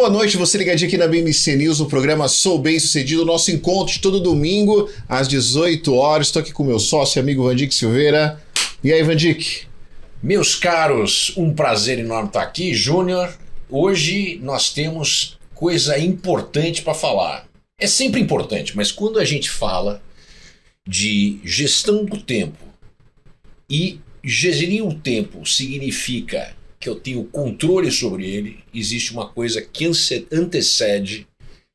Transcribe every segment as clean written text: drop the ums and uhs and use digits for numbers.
Boa noite, você ligadinho aqui na BMC News, o programa Sou Bem Sucedido, nosso encontro de todo domingo às 18 horas. Estou aqui com meu sócio e amigo Vandic Silveira. E aí, Vandic? Meus caros, um prazer enorme estar aqui, Júnior. Hoje nós temos coisa importante para falar. É sempre importante, mas quando a gente fala de gestão do tempo e gerir o tempo significa que eu tenho controle sobre ele, existe uma coisa que antecede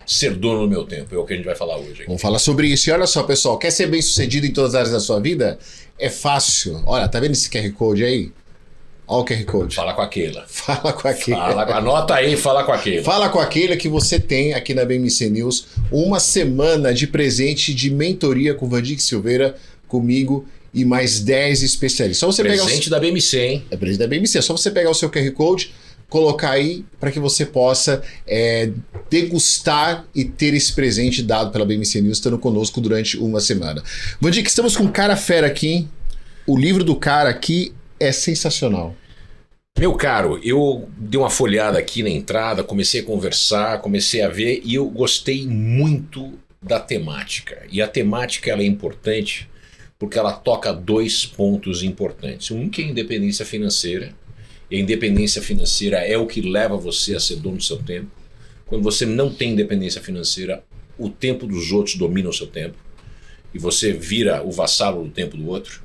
ser dono do meu tempo. É o que a gente vai falar hoje aqui. Vamos falar sobre isso. E olha só, pessoal, quer ser bem sucedido em todas as áreas da sua vida? É fácil. Olha, tá vendo esse QR Code aí? Olha o QR Code. Fala com a Keila. Fala com a Keila. Anota aí, fala com a Keila. Fala com a Keila que você tem aqui na BMC News uma semana de presente de mentoria com o Vandic Silveira, comigo e mais 10 especialistas. Só você presente da BMC, hein? É presente da BMC. É só você pegar o seu QR Code, colocar aí para que você possa degustar e ter esse presente dado pela BMC News, estando conosco durante uma semana. Vandic, estamos com um cara fera aqui, hein? O livro do cara aqui é sensacional. Meu caro, eu dei uma folhada aqui na entrada, comecei a conversar, comecei a ver e eu gostei muito da temática. E a temática ela é importante porque ela toca dois pontos importantes. Um que é a independência financeira. E a independência financeira é o que leva você a ser dono do seu tempo. Quando você não tem independência financeira, o tempo dos outros domina o seu tempo. E você vira o vassalo do tempo do outro.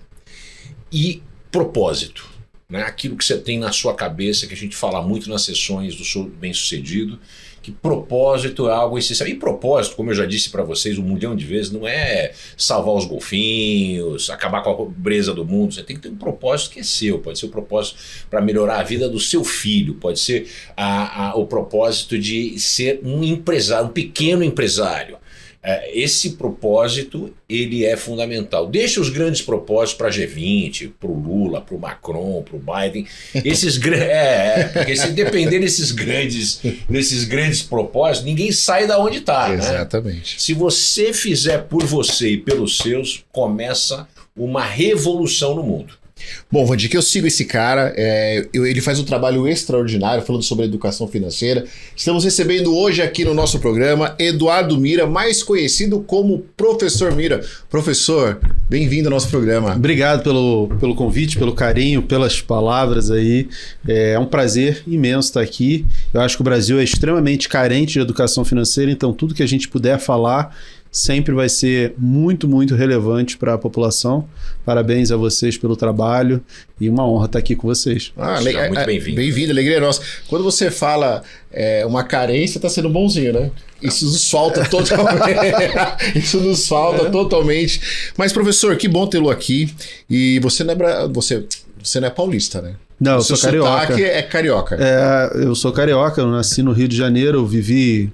E propósito, né? Aquilo que você tem na sua cabeça, que a gente fala muito nas sessões do Sou Bem Sucedido, que propósito é algo essencial. E propósito, como eu já disse para vocês 1 milhão de vezes, não é salvar os golfinhos, acabar com a pobreza do mundo. Você tem que ter um propósito que é seu. Pode ser o propósito para melhorar a vida do seu filho, pode ser o propósito de ser um empresário, um pequeno empresário. Esse propósito, ele é fundamental. Deixa os grandes propósitos para G20, para o Lula, para o Macron, para o Biden. Porque se depender desses grandes propósitos, ninguém sai da onde está. Exatamente. Né? Se você fizer por você e pelos seus, começa uma revolução no mundo. Bom, Vandic, eu sigo esse cara, ele faz um trabalho extraordinário falando sobre educação financeira. Estamos recebendo hoje aqui no nosso programa Eduardo Mira, mais conhecido como Professor Mira. Professor, bem-vindo ao nosso programa. Obrigado pelo convite, pelo carinho, pelas palavras aí. É um prazer imenso estar aqui. Eu acho que o Brasil é extremamente carente de educação financeira, então tudo que a gente puder falar sempre vai ser muito, muito relevante para a população. Parabéns a vocês pelo trabalho e uma honra estar aqui com vocês. Muito bem-vindo. Bem-vindo, alegria nossa. Quando você fala uma carência, está sendo bonzinho, né? Isso nos falta totalmente. Isso nos falta totalmente. Mas, professor, que bom tê-lo aqui. E você não é paulista, né? Não, eu sou carioca. O sotaque é carioca. Eu sou carioca, eu nasci no Rio de Janeiro, eu vivi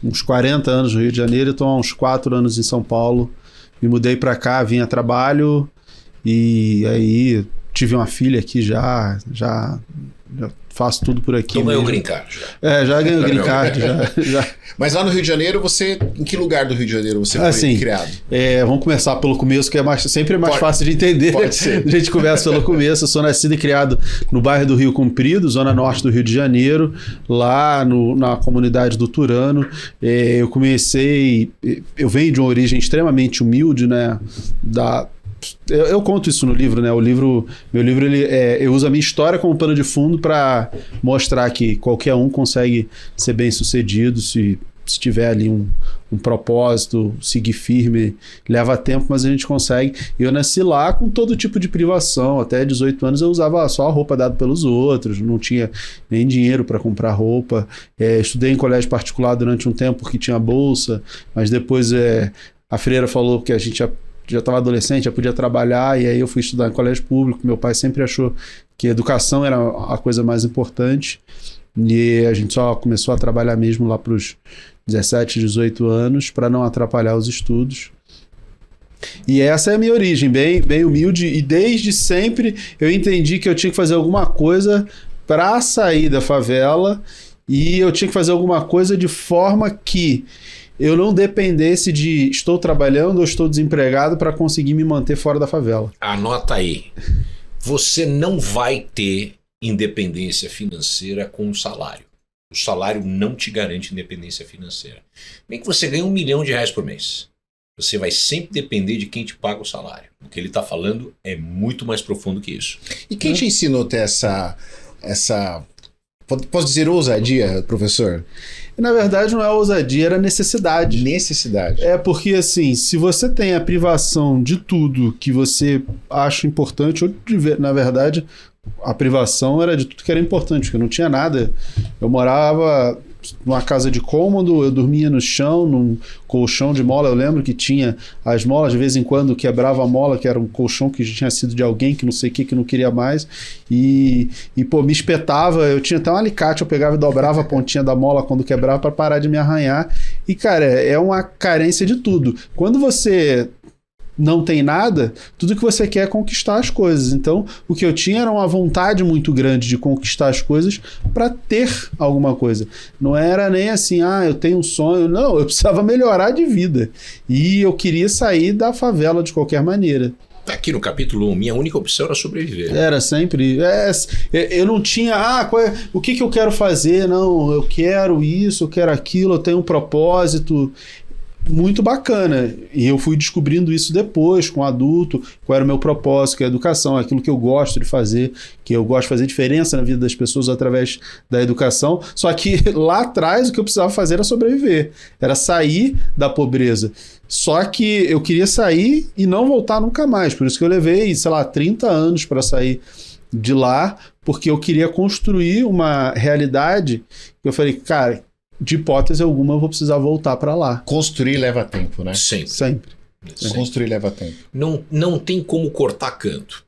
uns 40 anos no Rio de Janeiro, estou há uns 4 anos em São Paulo. Me mudei para cá, vim a trabalho e aí tive uma filha aqui já faço tudo por aqui. Então ganhou o green card já. Já ganhou o green card. já. Mas lá no Rio de Janeiro, em que lugar do Rio de Janeiro você foi criado? Vamos começar pelo começo, que sempre é mais fácil de entender. Pode ser. A gente começa pelo começo. Eu sou nascido e criado no bairro do Rio Comprido, zona norte do Rio de Janeiro, lá na comunidade do Turano. Eu venho de uma origem extremamente humilde, né? Eu conto isso no livro, né? Meu livro eu uso a minha história como pano de fundo para mostrar que qualquer um consegue ser bem sucedido se tiver ali um propósito, seguir firme, leva tempo, mas a gente consegue. Eu nasci lá com todo tipo de privação. Até 18 anos eu usava só a roupa dada pelos outros, não tinha nem dinheiro para comprar roupa. Estudei em colégio particular durante um tempo porque tinha bolsa, mas depois a freira falou que a gente já estava adolescente, já podia trabalhar, e aí eu fui estudar em colégio público. Meu pai sempre achou que a educação era a coisa mais importante, e a gente só começou a trabalhar mesmo lá para os 17, 18 anos, para não atrapalhar os estudos. E essa é a minha origem, bem humilde, e desde sempre eu entendi que eu tinha que fazer alguma coisa para sair da favela, e eu tinha que fazer alguma coisa de forma que eu não dependesse de estou trabalhando ou estou desempregado para conseguir me manter fora da favela. Anota aí. Você não vai ter independência financeira com um salário. O salário não te garante independência financeira. Nem que você ganhe R$1 milhão por mês. Você vai sempre depender de quem te paga o salário. O que ele está falando é muito mais profundo que isso. E quem te ensinou a ter essa posso dizer ousadia, professor? Na verdade, não é ousadia, era necessidade. Necessidade. É porque, assim, se você tem a privação de tudo que você acha importante, ou na verdade, a privação era de tudo que era importante, porque não tinha nada. Eu morava numa casa de cômodo, eu dormia no chão, num colchão de mola. Eu lembro que tinha as molas, de vez em quando quebrava a mola, que era um colchão que tinha sido de alguém que não sei o que não queria mais, e pô, me espetava. Eu tinha até um alicate, eu pegava e dobrava a pontinha da mola quando quebrava para parar de me arranhar. E cara, é uma carência de tudo. Quando você não tem nada, tudo que você quer é conquistar as coisas. Então, o que eu tinha era uma vontade muito grande de conquistar as coisas para ter alguma coisa. Não era nem assim, eu tenho um sonho. Não, eu precisava melhorar de vida. E eu queria sair da favela de qualquer maneira. Aqui no capítulo 1, minha única opção era sobreviver. Era sempre. Eu não tinha, o que eu quero fazer? Não, eu quero isso, eu quero aquilo, eu tenho um propósito. Muito bacana, e eu fui descobrindo isso depois, com adulto, qual era o meu propósito, que é a educação, aquilo que eu gosto de fazer, que eu gosto de fazer diferença na vida das pessoas através da educação. Só que lá atrás o que eu precisava fazer era sobreviver, era sair da pobreza. Só que eu queria sair e não voltar nunca mais, por isso que eu levei, 30 anos para sair de lá, porque eu queria construir uma realidade que eu falei, cara, de hipótese alguma, eu vou precisar voltar para lá. Construir leva tempo, né? Sempre. Construir leva tempo. Não tem como cortar canto.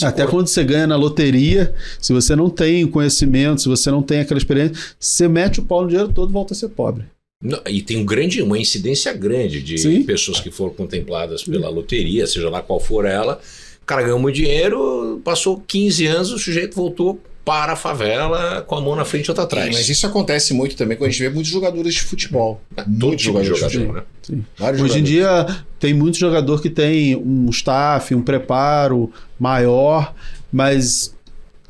Até quando você ganha na loteria, se você não tem conhecimento, se você não tem aquela experiência, você mete o pau no dinheiro todo e volta a ser pobre. Não, e tem uma incidência grande de pessoas que foram contempladas pela loteria, seja lá qual for ela. O cara ganhou muito dinheiro, passou 15 anos, o sujeito voltou para a favela com a mão na frente e outra atrás. Mas isso acontece muito também quando a gente vê muitos jogadores de futebol. Muitos jogadores de futebol. Né? Sim. Hoje em dia tem muito jogador que tem um staff, um preparo maior, mas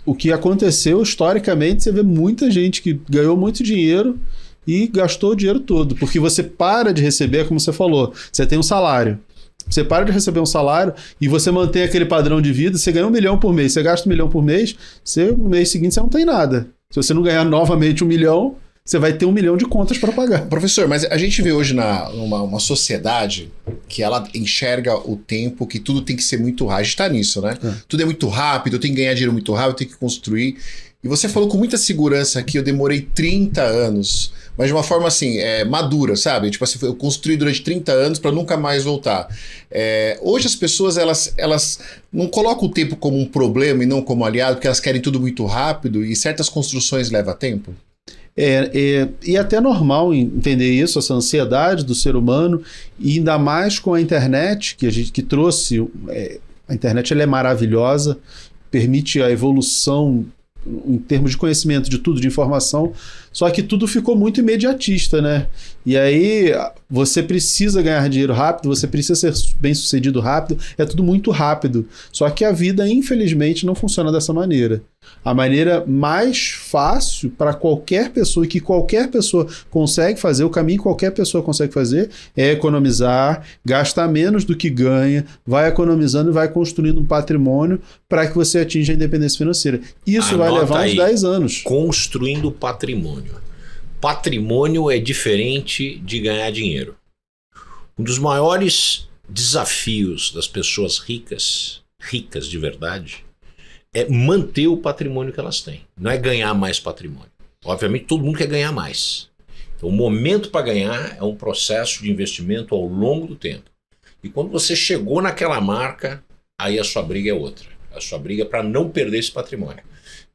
o que aconteceu historicamente, você vê muita gente que ganhou muito dinheiro e gastou o dinheiro todo, porque você para de receber, como você falou, você tem um salário. Você para de receber um salário e você mantém aquele padrão de vida, você ganha R$1 milhão por mês, você gasta R$1 milhão por mês, no mês seguinte você não tem nada. Se você não ganhar novamente R$1 milhão, você vai ter R$1 milhão de contas para pagar. Professor, mas a gente vê hoje numa sociedade que ela enxerga o tempo, que tudo tem que ser muito rápido. A gente tá nisso, né? Tudo é muito rápido, eu tenho que ganhar dinheiro muito rápido, eu tenho que construir. E você falou com muita segurança que eu demorei 30 anos, mas de uma forma assim, madura, sabe? Tipo assim, eu construí durante 30 anos para nunca mais voltar. Hoje as pessoas, elas não colocam o tempo como um problema e não como aliado, porque elas querem tudo muito rápido e certas construções levam tempo. E é até normal entender isso, essa ansiedade do ser humano, e ainda mais com a internet, que trouxe... A internet ela é maravilhosa, permite a evolução em termos de conhecimento de tudo, de informação, só que tudo ficou muito imediatista, né? E aí você precisa ganhar dinheiro rápido, você precisa ser bem sucedido rápido, é tudo muito rápido. Só que a vida, infelizmente, não funciona dessa maneira. A maneira mais fácil para qualquer pessoa, que qualquer pessoa consegue fazer, o caminho que qualquer pessoa consegue fazer é economizar, gastar menos do que ganha, vai economizando e vai construindo um patrimônio para que você atinja a independência financeira. Isso vai levar uns 10 anos. Construindo patrimônio. Patrimônio é diferente de ganhar dinheiro. Um dos maiores desafios das pessoas ricas de verdade, é manter o patrimônio que elas têm. Não é ganhar mais patrimônio. Obviamente todo mundo quer ganhar mais. Então o momento para ganhar é um processo de investimento ao longo do tempo. E quando você chegou naquela marca, aí a sua briga é outra. A sua briga é para não perder esse patrimônio.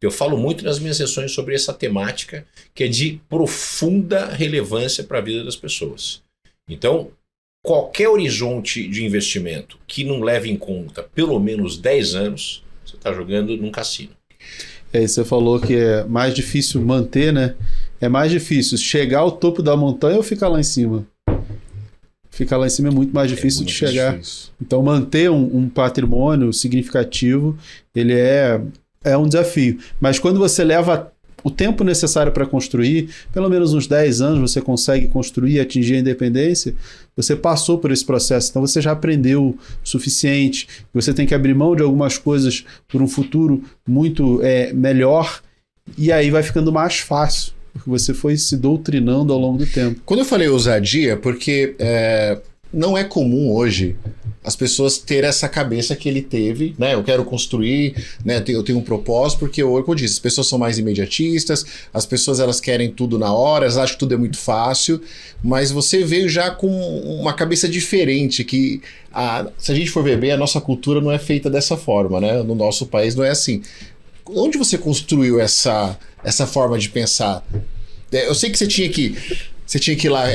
Eu falo muito nas minhas sessões sobre essa temática que é de profunda relevância para a vida das pessoas. Então, qualquer horizonte de investimento que não leve em conta pelo menos 10 anos, você está jogando num cassino. Você falou que é mais difícil manter, né? É mais difícil chegar ao topo da montanha ou ficar lá em cima? Ficar lá em cima é muito mais difícil de chegar. Difícil. Então, manter um patrimônio significativo, ele é um desafio. Mas quando você leva o tempo necessário para construir, pelo menos uns 10 anos você consegue construir e atingir a independência, você passou por esse processo, então você já aprendeu o suficiente, você tem que abrir mão de algumas coisas por um futuro muito melhor, e aí vai ficando mais fácil, porque você foi se doutrinando ao longo do tempo. Quando eu falei ousadia, porque não é comum hoje as pessoas terem essa cabeça que ele teve, né? Eu quero construir, né? Eu tenho um propósito, porque, como eu disse, as pessoas são mais imediatistas, as pessoas elas querem tudo na hora, elas acham que tudo é muito fácil, mas você veio já com uma cabeça diferente, que se a gente for ver bem, a nossa cultura não é feita dessa forma, né? No nosso país não é assim. Onde você construiu essa forma de pensar? Eu sei que você tinha que ir lá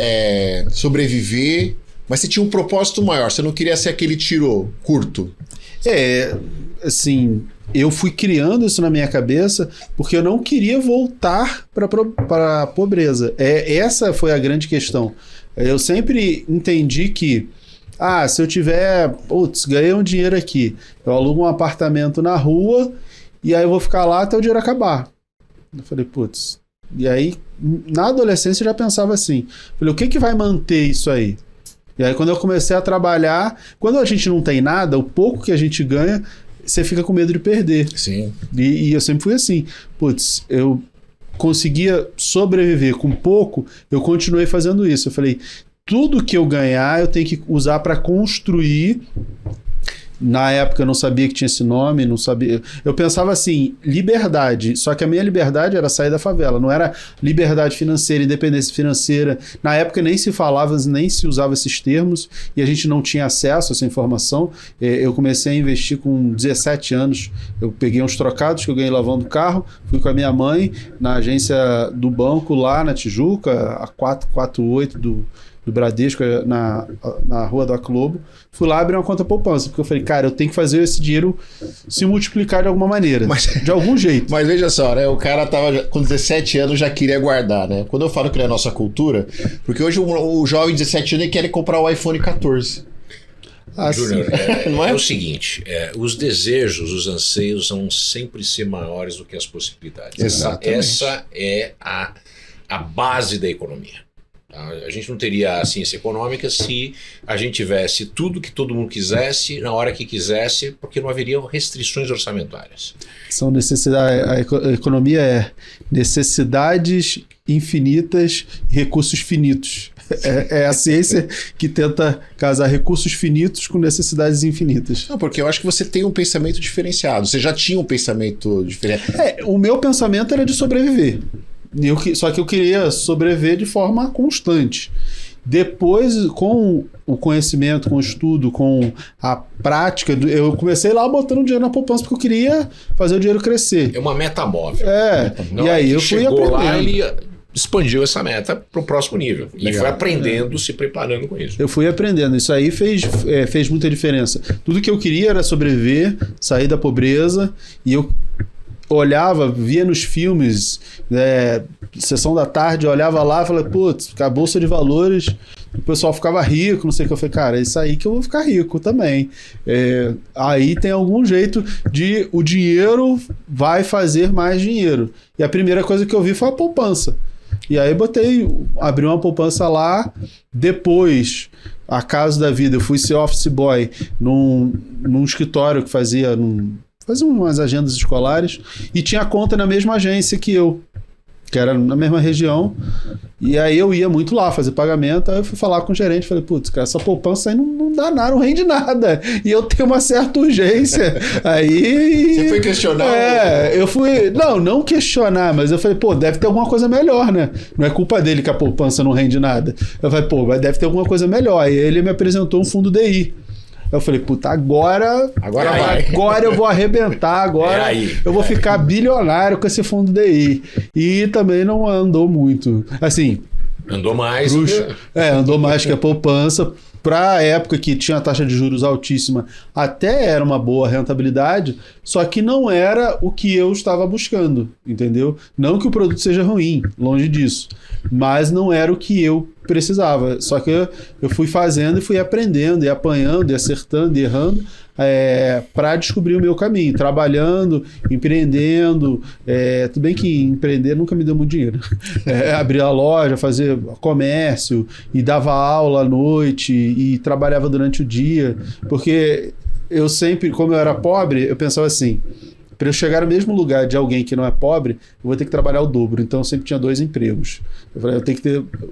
sobreviver, mas você tinha um propósito maior, você não queria ser aquele tiro curto. Assim, eu fui criando isso na minha cabeça porque eu não queria voltar para a pobreza. Essa foi a grande questão. Eu sempre entendi que, se eu tiver, ganhei um dinheiro aqui, eu alugo um apartamento na rua e aí eu vou ficar lá até o dinheiro acabar. Eu falei, e aí na adolescência eu já pensava assim, falei, o que vai manter isso aí? E aí quando eu comecei a trabalhar, quando a gente não tem nada, o pouco que a gente ganha, você fica com medo de perder. Sim. E eu sempre fui assim, eu conseguia sobreviver com pouco, eu continuei fazendo isso. Eu falei, tudo que eu ganhar eu tenho que usar para construir. Na época eu não sabia que tinha esse nome, não sabia. Eu pensava assim, liberdade, só que a minha liberdade era sair da favela, não era liberdade financeira, independência financeira. Na época nem se falava, nem se usava esses termos e a gente não tinha acesso a essa informação. Eu comecei a investir com 17 anos, eu peguei uns trocados que eu ganhei lavando carro, fui com a minha mãe na agência do banco lá na Tijuca, a 448 do Bradesco, na Rua do Aclobo, fui lá abrir uma conta poupança, porque eu falei, cara, eu tenho que fazer esse dinheiro se multiplicar de alguma maneira, de algum jeito. Mas veja só, né, o cara tava com 17 anos já queria guardar, né? Quando eu falo que não é nossa cultura, porque hoje o jovem de 17 anos quer comprar o iPhone 14. Júnior, é o seguinte, os desejos, os anseios vão sempre ser maiores do que as possibilidades. Exatamente. Essa é a base da economia. A gente não teria a ciência econômica se a gente tivesse tudo que todo mundo quisesse, na hora que quisesse, porque não haveria restrições orçamentárias. São necessidades, a economia é necessidades infinitas, recursos finitos. É a ciência que tenta casar recursos finitos com necessidades infinitas. Não, porque eu acho que você tem um pensamento diferenciado. Você já tinha um pensamento diferente. O meu pensamento era de sobreviver. Só que eu queria sobreviver de forma constante. Depois, com o conhecimento, com o estudo, com a prática, eu comecei lá botando dinheiro na poupança porque eu queria fazer o dinheiro crescer. É uma meta móvel. E aí eu fui aprendendo. Lá, ele expandiu essa meta para o próximo nível. Legal. E foi aprendendo, se preparando com isso. Eu fui aprendendo. Isso aí fez muita diferença. Tudo que eu queria era sobreviver, sair da pobreza, e eu olhava, via nos filmes, sessão da tarde, eu olhava lá e falei, a bolsa de valores, o pessoal ficava rico, não sei o que. Eu falei, cara, é isso aí que eu vou ficar rico também. Aí tem algum jeito de o dinheiro vai fazer mais dinheiro. E a primeira coisa que eu vi foi a poupança. E aí abri uma poupança lá, depois, acaso da vida, eu fui ser office boy num escritório que fazia umas agendas escolares, e tinha conta na mesma agência que eu, que era na mesma região, e aí eu ia muito lá fazer pagamento. Aí eu fui falar com o gerente, falei, cara, essa poupança aí não dá nada, não rende nada, e eu tenho uma certa urgência. Aí... Você foi questionar? Eu fui... Não questionar, mas eu falei, deve ter alguma coisa melhor, né? Não é culpa dele que a poupança não rende nada. Eu falei, mas deve ter alguma coisa melhor. E ele me apresentou um fundo DI. Eu falei, agora eu vou arrebentar, agora eu vou ficar bilionário com esse fundo DI. E também não andou muito. Assim... Andou mais. Andou mais que a poupança. Para a época que tinha a taxa de juros altíssima, até era uma boa rentabilidade, só que não era o que eu estava buscando, entendeu? Não que o produto seja ruim, longe disso, mas não era o que eu precisava. Só que eu fui fazendo e fui aprendendo, e apanhando, e acertando, e errando, para descobrir o meu caminho, trabalhando, empreendendo. Tudo bem que empreender nunca me deu muito dinheiro. Abrir a loja, fazer comércio, e dava aula à noite, e trabalhava durante o dia, porque eu sempre, como eu era pobre, eu pensava assim, para eu chegar no mesmo lugar de alguém que não é pobre, eu vou ter que trabalhar o dobro. Então eu sempre tinha 2 empregos. Eu falei,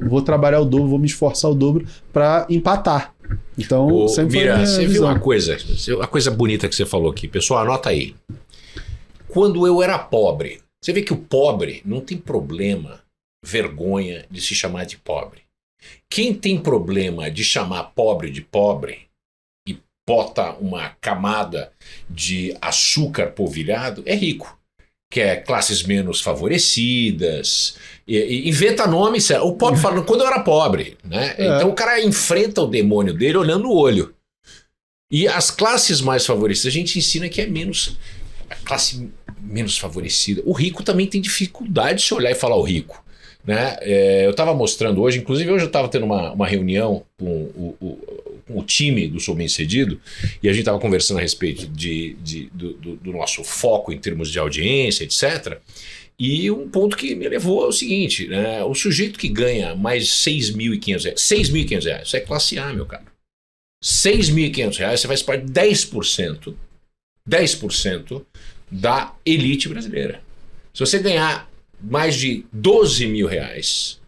vou trabalhar o dobro, vou me esforçar o dobro para empatar. Então sempre Mira, foi a minha você visão. viu a coisa bonita que você falou aqui. Pessoal, anota aí. Quando eu era pobre, você vê que o pobre não tem problema, vergonha de se chamar de pobre. Quem tem problema de chamar pobre de pobre e bota uma camada de açúcar polvilhado é rico. Que é classes menos favorecidas, e inventa nome. O pobre fala, quando eu era pobre, né? Então o cara enfrenta o demônio dele olhando no olho. E as classes mais favorecidas, a gente ensina que é menos, a classe menos favorecida. O rico também tem dificuldade de se olhar e falar o rico, né? Eu estava mostrando hoje, inclusive hoje eu estava tendo uma reunião com o time do Sou Bem Cedido, e a gente estava conversando a respeito do nosso foco em termos de audiência, etc. E um ponto que me levou é o seguinte, né? O sujeito que ganha mais de R$6.500, isso é classe A, meu cara. R$6.500, você faz parte de 10% da elite brasileira. Se você ganhar mais de R$12 mil, aliás,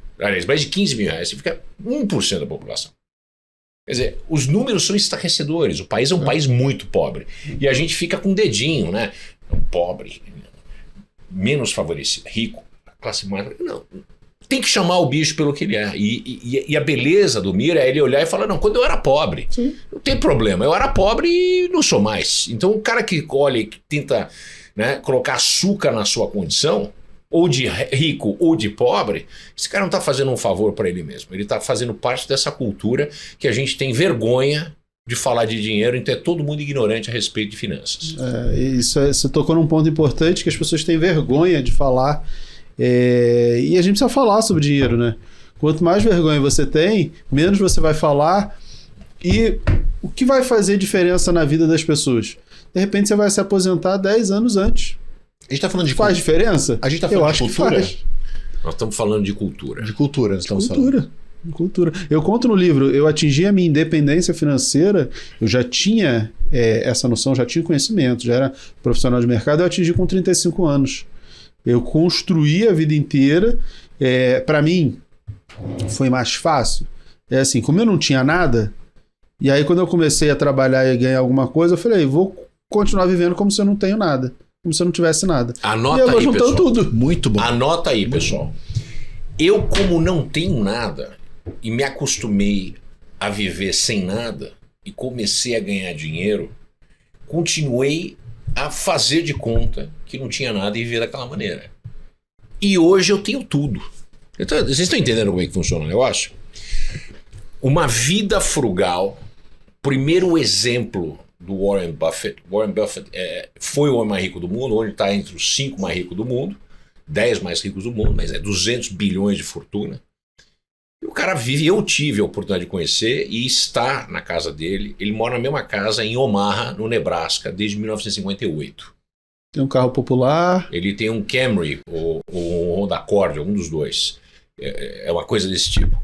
mais de R$15 mil, você fica 1% da população. Quer dizer, os números são estarrecedores. O país é um país muito pobre. E a gente fica com o dedinho, né? Pobre, menos favorecido, rico, classe mais... Não, tem que chamar o bicho pelo que ele é. E a beleza do Mira é ele olhar e falar, não, quando eu era pobre, sim, não tem problema, eu era pobre e não sou mais. Então o cara que olha e que tenta, né, colocar açúcar na sua condição, ou de rico ou de pobre, esse cara não está fazendo um favor para ele mesmo. Ele está fazendo parte dessa cultura que a gente tem vergonha de falar de dinheiro e ter todo mundo ignorante a respeito de finanças. Você tocou num ponto importante que as pessoas têm vergonha de falar. E a gente precisa falar sobre dinheiro, né? Quanto mais vergonha você tem, menos você vai falar. E o que vai fazer diferença na vida das pessoas? De repente você vai se aposentar 10 anos antes. A gente tá falando de faz diferença? A gente tá falando de cultura? Nós estamos falando de cultura. De cultura, nós estamos falando. Cultura. Eu conto no livro, eu atingi a minha independência financeira, eu já tinha essa noção, já tinha conhecimento, já era profissional de mercado, eu atingi com 35 anos. Eu construí a vida inteira. Para mim, foi mais fácil. Assim, como eu não tinha nada, e aí quando eu comecei a trabalhar e ganhar alguma coisa, eu falei, vou continuar vivendo como se eu não tenho nada. Como se eu não tivesse nada. Anota aí, pessoal. Tudo. Muito bom. Anota aí, pessoal. Eu, como não tenho nada, e me acostumei a viver sem nada, e comecei a ganhar dinheiro, continuei a fazer de conta que não tinha nada e viver daquela maneira. E hoje eu tenho tudo. Então, vocês estão entendendo como é que funciona o negócio? Uma vida frugal, primeiro exemplo do Warren Buffett. Warren Buffett foi o homem mais rico do mundo, hoje está entre os 5 mais ricos do mundo, 10 mais ricos do mundo, mas 200 bilhões de fortuna. E o cara vive, eu tive a oportunidade de conhecer e está na casa dele. Ele mora na mesma casa em Omaha, no Nebraska, desde 1958. Tem um carro popular. Ele tem um Camry ou um Honda Accord, algum dos dois. É uma coisa desse tipo.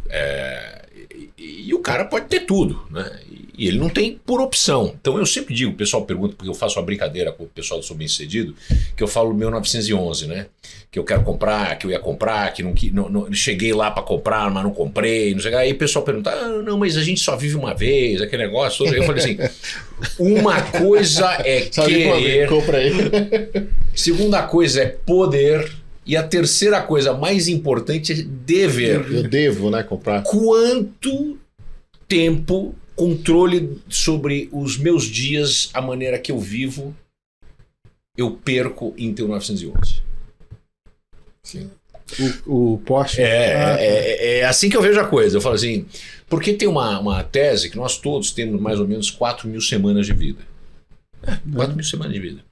E o cara pode ter tudo, né? E ele não tem por opção. Então eu sempre digo, o pessoal pergunta, porque eu faço uma brincadeira com o pessoal do Sou Bem Cedido, que eu falo 1911, né? Que eu quero comprar, que eu ia comprar, que não cheguei lá para comprar, mas não comprei, não sei. Aí o pessoal pergunta, não, mas a gente só vive uma vez, aquele negócio. Eu falei assim, uma coisa é querer, compra aí. Segunda coisa é poder, e a terceira coisa mais importante é dever. Eu devo, né, comprar. Quanto tempo, controle sobre os meus dias, a maneira que eu vivo, eu perco em 1911. Sim. O Porsche. É assim que eu vejo a coisa. Eu falo assim, porque tem uma tese que nós todos temos mais ou menos 4.000 semanas de vida. 4.000 semanas de vida.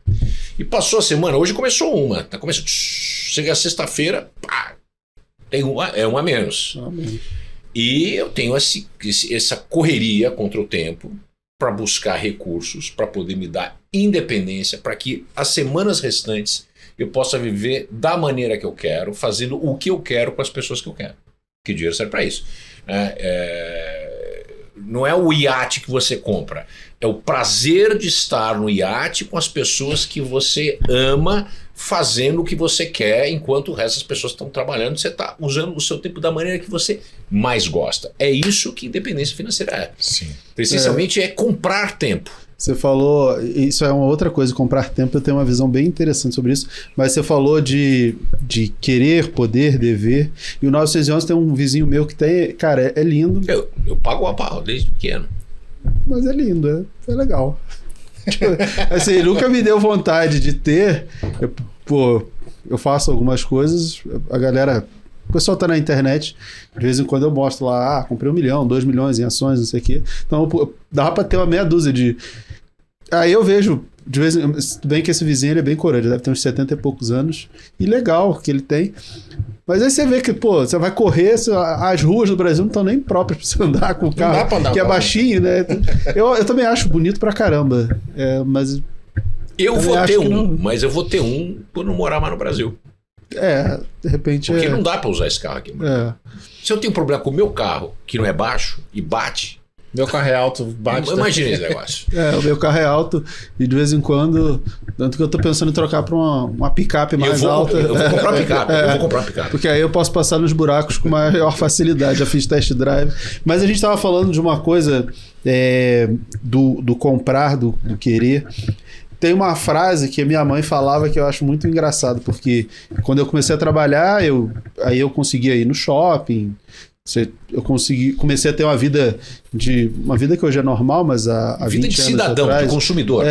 E passou a semana, hoje começou uma. Tá começando, chega a sexta-feira, pá, tem uma a menos. E eu tenho essa correria contra o tempo para buscar recursos, para poder me dar independência, para que as semanas restantes eu possa viver da maneira que eu quero, fazendo o que eu quero com as pessoas que eu quero. Porque dinheiro serve para isso. Não é o iate que você compra, é o prazer de estar no iate com as pessoas que você ama, fazendo o que você quer, enquanto o resto das pessoas estão trabalhando, você está usando o seu tempo da maneira que você mais gosta. É isso que independência financeira é. Sim. Essencialmente é comprar tempo. Você falou, isso é uma outra coisa, comprar tempo, eu tenho uma visão bem interessante sobre isso, mas você falou de querer, poder, dever, e o 911 tem um vizinho meu que tem, cara, é lindo. Eu pago a pau desde pequeno. Mas é lindo, é legal. Tipo, assim, nunca me deu vontade de ter, eu faço algumas coisas, a galera... O pessoal tá na internet, de vez em quando eu mostro lá, comprei 1 milhão, 2 milhões em ações, não sei o quê. Então, dava pra ter uma meia dúzia de... Aí eu vejo, de vez em quando, bem que esse vizinho ele é bem coroa, ele deve ter uns 70 e poucos anos, e legal que ele tem. Mas aí você vê que, você vai correr, as ruas do Brasil não estão nem próprias pra você andar com o carro, que é baixinho, né? Eu também acho bonito pra caramba, mas... Eu vou ter mas eu vou ter um por não morar mais no Brasil. De repente... Porque não dá pra usar esse carro aqui. Se eu tenho problema com o meu carro, que não é baixo, e bate... Meu carro é alto, bate... Imagina esse negócio. O meu carro é alto e de vez em quando... Tanto que eu tô pensando em trocar pra uma picape mais alta. Eu vou comprar picape, eu vou comprar picape. Porque aí eu posso passar nos buracos com maior facilidade. Já fiz test drive. Mas a gente tava falando de uma coisa do comprar, do querer... Tem uma frase que a minha mãe falava que eu acho muito engraçado, porque quando eu comecei a trabalhar, aí eu conseguia ir no shopping, eu comecei a ter uma vida que hoje é normal, mas há 20 anos vida de cidadão, atrás, de consumidor.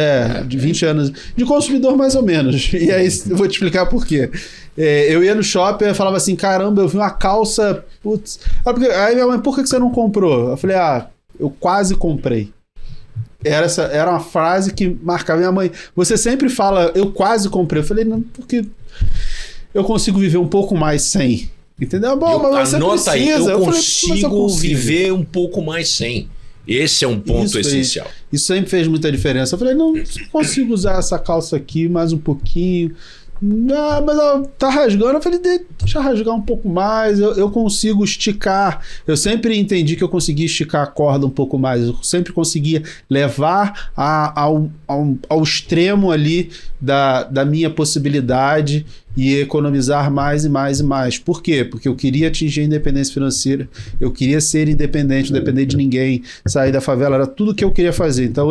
De 20 anos. De consumidor mais ou menos. E aí eu vou te explicar por quê. Eu ia no shopping e falava assim, caramba, eu vi uma calça, putz. Aí minha mãe, por que você não comprou? Eu falei, eu quase comprei. Era uma frase que marcava minha mãe. Você sempre fala, eu quase comprei. Eu falei, não, porque eu consigo viver um pouco mais sem. Entendeu? Bom, mas você precisa. Aí, eu consigo viver um pouco mais sem. Esse é um ponto essencial. Isso sempre fez muita diferença. Eu falei, não consigo usar essa calça aqui mais um pouquinho. Não, mas ela tá rasgando. Eu falei, deixa eu rasgar um pouco mais. Eu consigo esticar. Eu sempre entendi que eu conseguia esticar a corda um pouco mais. Eu sempre conseguia levar ao extremo ali da minha possibilidade e economizar mais e mais e mais. Por quê? Porque eu queria atingir a independência financeira, eu queria ser independente, não depender de ninguém, sair da favela, era tudo que eu queria fazer. Então,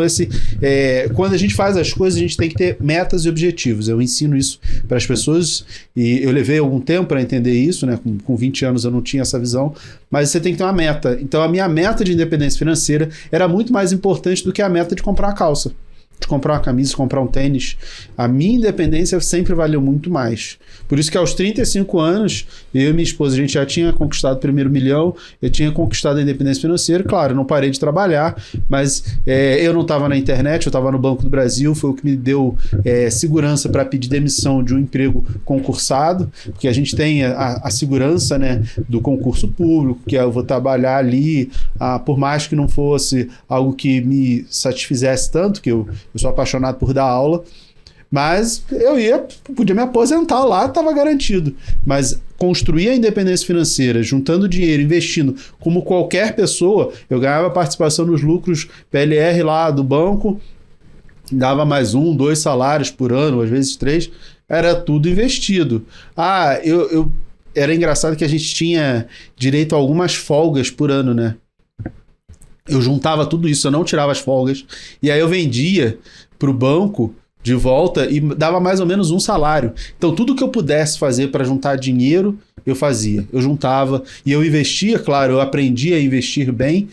quando a gente faz as coisas, a gente tem que ter metas e objetivos. Eu ensino isso para as pessoas e eu levei algum tempo para entender isso, né? Com 20 anos eu não tinha essa visão, mas você tem que ter uma meta. Então, a minha meta de independência financeira era muito mais importante do que a meta de comprar uma calça, de comprar uma camisa, de comprar um tênis. A minha independência sempre valeu muito mais. Por isso que aos 35 anos, eu e minha esposa, a gente já tinha conquistado o primeiro milhão, eu tinha conquistado a independência financeira. Claro, eu não parei de trabalhar, mas eu não estava na internet, eu estava no Banco do Brasil, foi o que me deu segurança para pedir demissão de um emprego concursado, porque a gente tem a segurança, né, do concurso público, que eu vou trabalhar ali, por mais que não fosse algo que me satisfizesse tanto, que eu sou apaixonado por dar aula, mas podia me aposentar lá, estava garantido. Mas construir a independência financeira, juntando dinheiro, investindo, como qualquer pessoa, eu ganhava participação nos lucros PLR lá do banco, dava mais 1, 2 salários por ano, às vezes 3, era tudo investido. Era engraçado que a gente tinha direito a algumas folgas por ano, né? Eu juntava tudo isso, eu não tirava as folgas. E aí eu vendia para o banco de volta e dava mais ou menos um salário. Então tudo que eu pudesse fazer para juntar dinheiro, eu fazia. Eu juntava e eu investia, claro, eu aprendi a investir bem.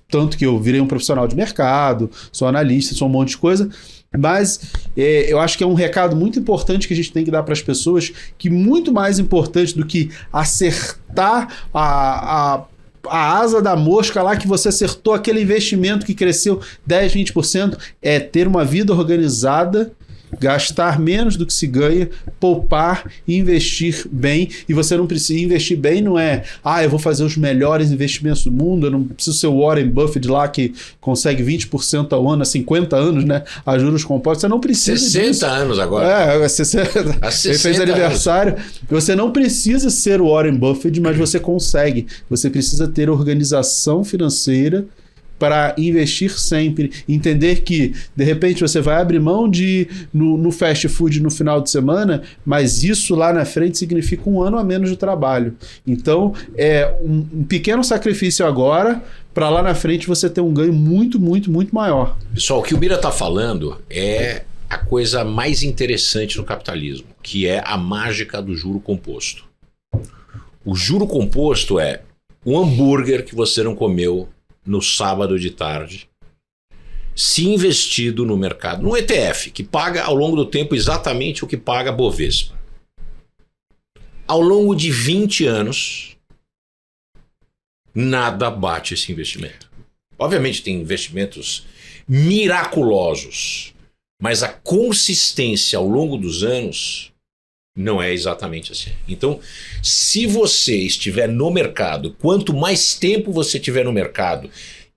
Tanto que eu virei um profissional de mercado, sou analista, sou um monte de coisa. Mas eu acho que é um recado muito importante que a gente tem que dar para as pessoas, que muito mais importante do que acertar a asa da mosca lá, que você acertou aquele investimento que cresceu 10, 20%, é ter uma vida organizada gastar menos do que se ganha, poupar e investir bem. E você não precisa investir bem, não é, eu vou fazer os melhores investimentos do mundo, eu não preciso ser o Warren Buffett lá que consegue 20% ao ano há 50 anos, né? A juros compostos. Você não precisa 60 disso. anos agora. 60. Há 60 Ele fez aniversário. Você não precisa ser o Warren Buffett, mas você consegue. Você precisa ter organização financeira para investir sempre, entender que de repente você vai abrir mão de ir no fast food no final de semana, mas isso lá na frente significa um ano a menos de trabalho. Então é um pequeno sacrifício agora para lá na frente você ter um ganho muito, muito, muito maior. Pessoal, o que o Bira está falando é a coisa mais interessante no capitalismo, que é a mágica do juro composto. O juro composto é um hambúrguer que você não comeu no sábado de tarde, se investido no mercado, no ETF, que paga ao longo do tempo exatamente o que paga a Bovespa. Ao longo de 20 anos, nada bate esse investimento. Obviamente tem investimentos miraculosos, mas a consistência ao longo dos anos não é exatamente assim. Então, se você estiver no mercado, quanto mais tempo você estiver no mercado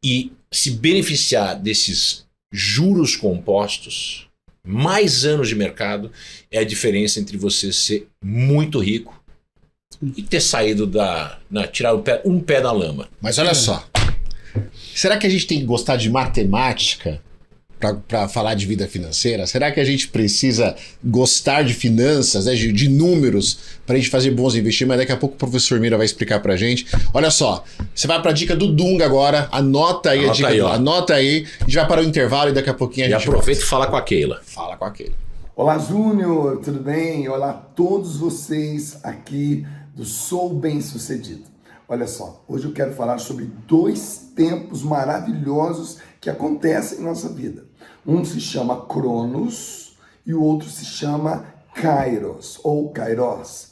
e se beneficiar desses juros compostos, mais anos de mercado é a diferença entre você ser muito rico e ter saído tirar um pé da lama. Mas olha só, será que a gente tem que gostar de matemática para falar de vida financeira? Será que a gente precisa gostar de finanças, né, de números, para a gente fazer bons investimentos? Mas daqui a pouco o professor Mira vai explicar para a gente. Olha só, você vai para a dica do Dunga agora, anota aí a dica aí, anota aí, a gente vai para o intervalo e daqui a pouquinho a gente aproveita e fala com a Keila. Fala com a Keila. Olá, Júnior, tudo bem? Olá a todos vocês aqui do Sou Bem Sucedido. Olha só, hoje eu quero falar sobre 2 tempos maravilhosos que acontecem em nossa vida. Um se chama Cronos e o outro se chama Kairos ou Kairos.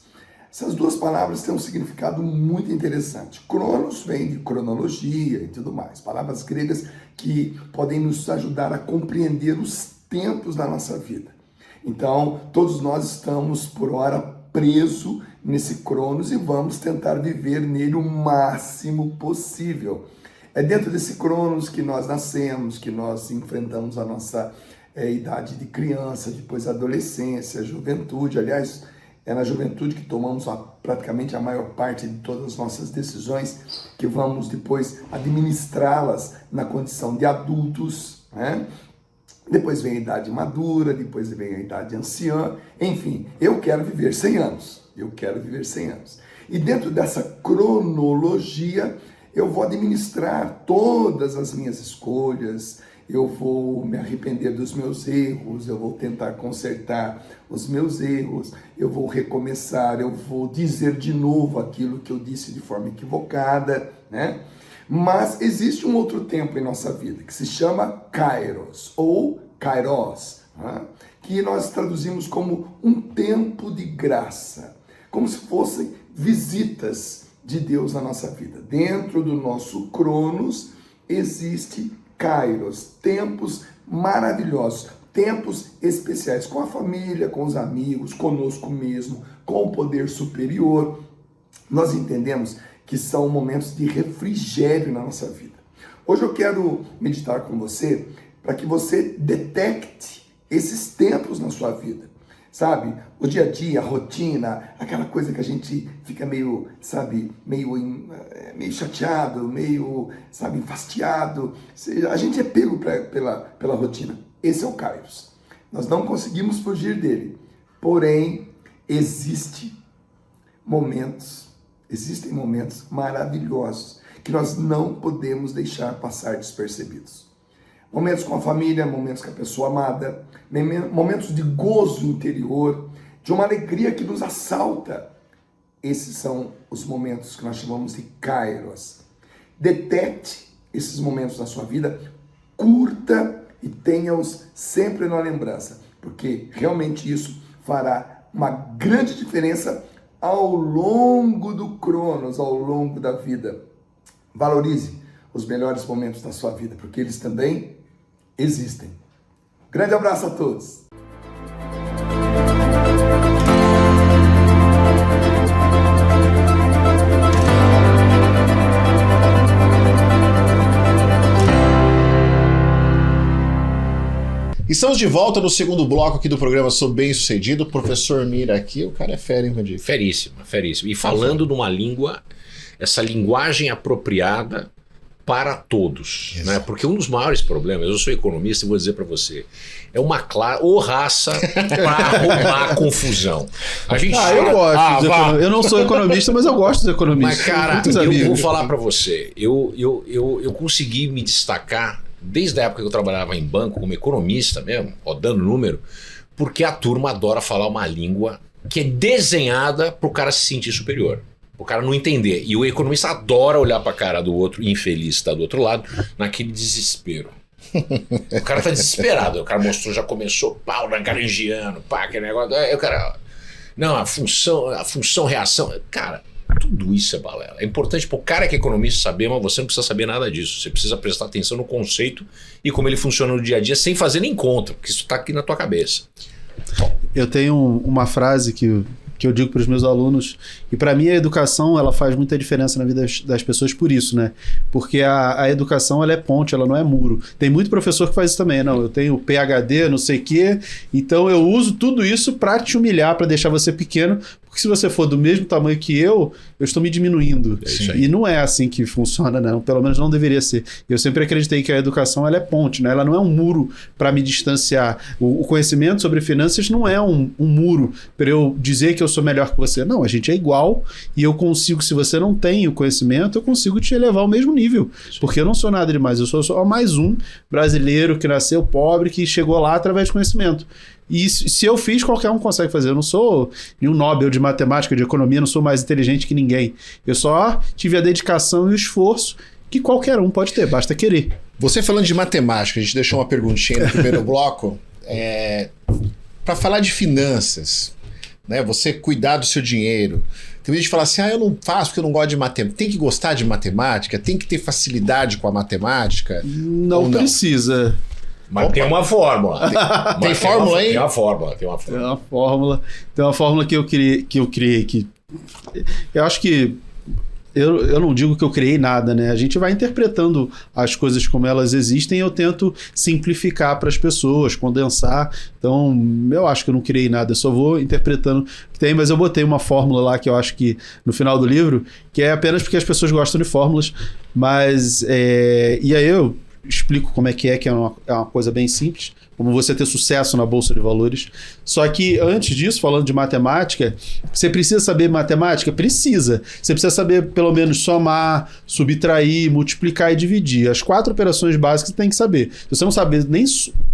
Essas 2 palavras têm um significado muito interessante. Cronos vem de cronologia e tudo mais, palavras gregas que podem nos ajudar a compreender os tempos da nossa vida. Então, todos nós estamos por hora presos nesse Cronos e vamos tentar viver nele o máximo possível. É dentro desse Cronos que nós nascemos, que nós enfrentamos a nossa idade de criança, depois a adolescência, a juventude. Aliás, é na juventude que tomamos praticamente a maior parte de todas as nossas decisões, que vamos depois administrá-las na condição de adultos, né? Depois vem a idade madura, depois vem a idade anciã. Enfim, eu quero viver 100 anos. Eu quero viver 100 anos. E dentro dessa cronologia, eu vou administrar todas as minhas escolhas, eu vou me arrepender dos meus erros, eu vou tentar consertar os meus erros, eu vou recomeçar, eu vou dizer de novo aquilo que eu disse de forma equivocada, né? Mas existe um outro tempo em nossa vida que se chama Kairos ou Kairos, né? Que nós traduzimos como um tempo de graça, como se fossem visitas de Deus na nossa vida. Dentro do nosso Cronos existe Kairos, tempos maravilhosos, tempos especiais com a família, com os amigos, conosco mesmo, com o poder superior. Nós entendemos que são momentos de refrigério na nossa vida. Hoje eu quero meditar com você para que você detecte esses tempos na sua vida. Sabe, o dia a dia, a rotina, aquela coisa que a gente fica meio, sabe, meio chateado, meio, sabe, enfastiado. A gente é pego pela rotina. Esse é o Kairos. Nós não conseguimos fugir dele. Porém, existem momentos maravilhosos que nós não podemos deixar passar despercebidos. Momentos com a família, momentos com a pessoa amada, momentos de gozo interior, de uma alegria que nos assalta. Esses são os momentos que nós chamamos de Kairos. Detecte esses momentos na sua vida, curta e tenha-os sempre na lembrança, porque realmente isso fará uma grande diferença ao longo do Cronos, ao longo da vida. Valorize os melhores momentos da sua vida, porque eles também existem. Grande abraço a todos! Estamos de volta no segundo bloco aqui do programa Sou Bem Sucedido. O professor Mira aqui, o cara é fera, hein, Vandir? Feríssima, feríssima. E falando numa língua, essa linguagem apropriada para todos, né? Porque um dos maiores problemas, eu sou economista e vou dizer para você, é uma classe ou raça para arrumar confusão. A gente eu gosto. Eu não sou economista, mas eu gosto dos economistas. Mas, cara, eu vou falar para você, eu consegui me destacar desde a época que eu trabalhava em banco como economista mesmo, rodando número, porque a turma adora falar uma língua que é desenhada para o cara se sentir superior. O cara não entender. E o economista adora olhar pra cara do outro infeliz que tá do outro lado, naquele desespero. O cara tá desesperado. O cara mostrou, já começou pau na carangiano, pá, aquele negócio. Aí o cara. Não, a função, reação. Cara, tudo isso é balela. É importante pro cara que é economista saber, mas você não precisa saber nada disso. Você precisa prestar atenção no conceito e como ele funciona no dia a dia, sem fazer nem conta, porque isso tá aqui na tua cabeça. Eu tenho uma frase que eu digo para os meus alunos, e para mim a educação ela faz muita diferença na vida das pessoas por isso, né? Porque a educação ela é ponte, ela não é muro. Tem muito professor que faz isso também, não, eu tenho PhD, não sei o quê, então eu uso tudo isso para te humilhar, para deixar você pequeno, porque se você for do mesmo tamanho que eu estou me diminuindo. E não é assim que funciona, não. Pelo menos não deveria ser. Eu sempre acreditei que a educação ela é ponte, né? Ela não é um muro para me distanciar. O conhecimento sobre finanças não é um muro para eu dizer que eu sou melhor que você. Não, a gente é igual e eu consigo, se você não tem o conhecimento, eu consigo te elevar ao mesmo nível. Porque eu não sou nada demais. Eu sou só mais um brasileiro que nasceu pobre, que chegou lá através de conhecimento. E se eu fiz, qualquer um consegue fazer. Eu não sou nenhum Nobel de matemática, de economia, não sou mais inteligente que ninguém. Eu só tive a dedicação e o esforço que qualquer um pode ter, basta querer. Você falando de matemática, a gente deixou uma perguntinha no primeiro bloco. Para falar de finanças, né? Você cuidar do seu dinheiro. Tem gente que fala assim, eu não faço porque eu não gosto de matemática. Tem que gostar de matemática? Tem que ter facilidade com a matemática? Não precisa. Mas tem uma fórmula. Tem fórmula aí? Tem uma fórmula. Tem uma fórmula que eu criei que eu acho que eu não digo que eu criei nada, né? A gente vai interpretando as coisas como elas existem e eu tento simplificar para as pessoas, condensar. Então, eu acho que eu não criei nada, eu só vou interpretando o que tem, mas eu botei uma fórmula lá que eu acho que no final do livro, que é apenas porque as pessoas gostam de fórmulas, mas e aí eu explico como é que é uma coisa bem simples, como você ter sucesso na Bolsa de Valores. Só que antes disso, falando de matemática, você precisa saber matemática? Precisa. Você precisa saber pelo menos somar, subtrair, multiplicar e dividir. As 4 operações básicas você tem que saber. Se você não saber nem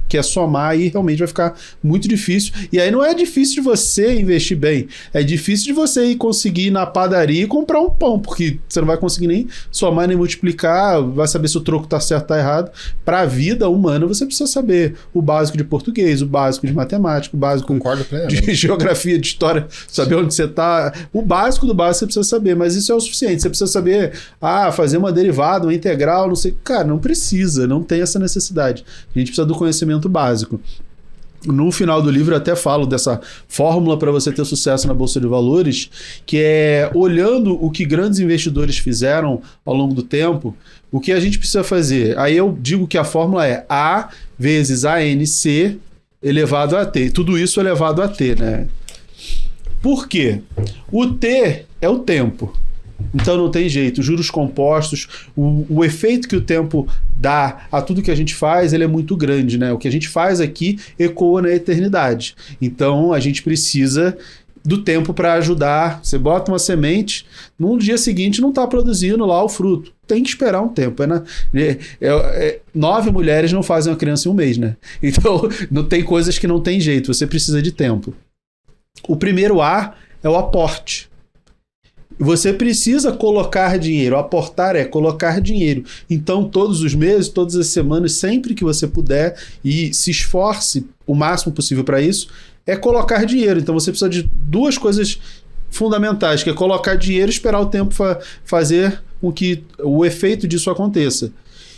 que é somar, aí realmente vai ficar muito difícil. E aí não é difícil de você investir bem, é difícil de você conseguir ir na padaria e comprar um pão, porque você não vai conseguir nem somar nem multiplicar, vai saber se o troco está certo ou está errado. Para a vida humana, você precisa saber o básico de português, o básico de matemática, o básico de geografia, de história, saber onde você está. O básico do básico você precisa saber, mas isso é o suficiente. Você precisa saber, fazer uma derivada, uma integral, não sei. Cara, não precisa, não tem essa necessidade. A gente precisa do conhecimento básico. No final do livro eu até falo dessa fórmula para você ter sucesso na Bolsa de Valores, que é olhando o que grandes investidores fizeram ao longo do tempo, o que a gente precisa fazer. Aí eu digo que a fórmula é A vezes ANC elevado a T. E tudo isso elevado a T, né? Por quê? O T é o tempo. Então não tem jeito, juros compostos, o efeito que o tempo dá a tudo que a gente faz, ele é muito grande, né? O que a gente faz aqui ecoa na eternidade. Então a gente precisa do tempo para ajudar. Você bota uma semente, no dia seguinte não está produzindo lá o fruto. Tem que esperar um tempo. 9 mulheres não fazem uma criança em um mês, né? Então não tem coisas que não tem jeito, você precisa de tempo. O primeiro A é o aporte. Você precisa colocar dinheiro. Aportar é colocar dinheiro. Então, todos os meses, todas as semanas, sempre que você puder e se esforce o máximo possível para isso, é colocar dinheiro. Então, você precisa de 2 coisas fundamentais, que é colocar dinheiro e esperar o tempo fazer com que o efeito disso aconteça.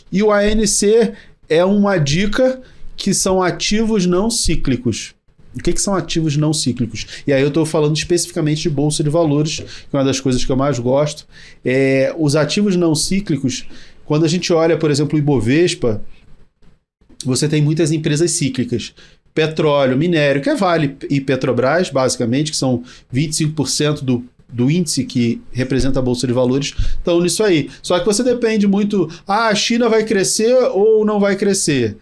E o ANC é uma dica que são ativos não cíclicos. O que são ativos não cíclicos? E aí eu estou falando especificamente de Bolsa de Valores, que é uma das coisas que eu mais gosto. Os ativos não cíclicos, quando a gente olha, por exemplo, o Ibovespa, você tem muitas empresas cíclicas. Petróleo, minério, que é Vale e Petrobras, basicamente, que são 25% do índice que representa a Bolsa de Valores, estão nisso aí. Só que você depende muito, a China vai crescer ou não vai crescer?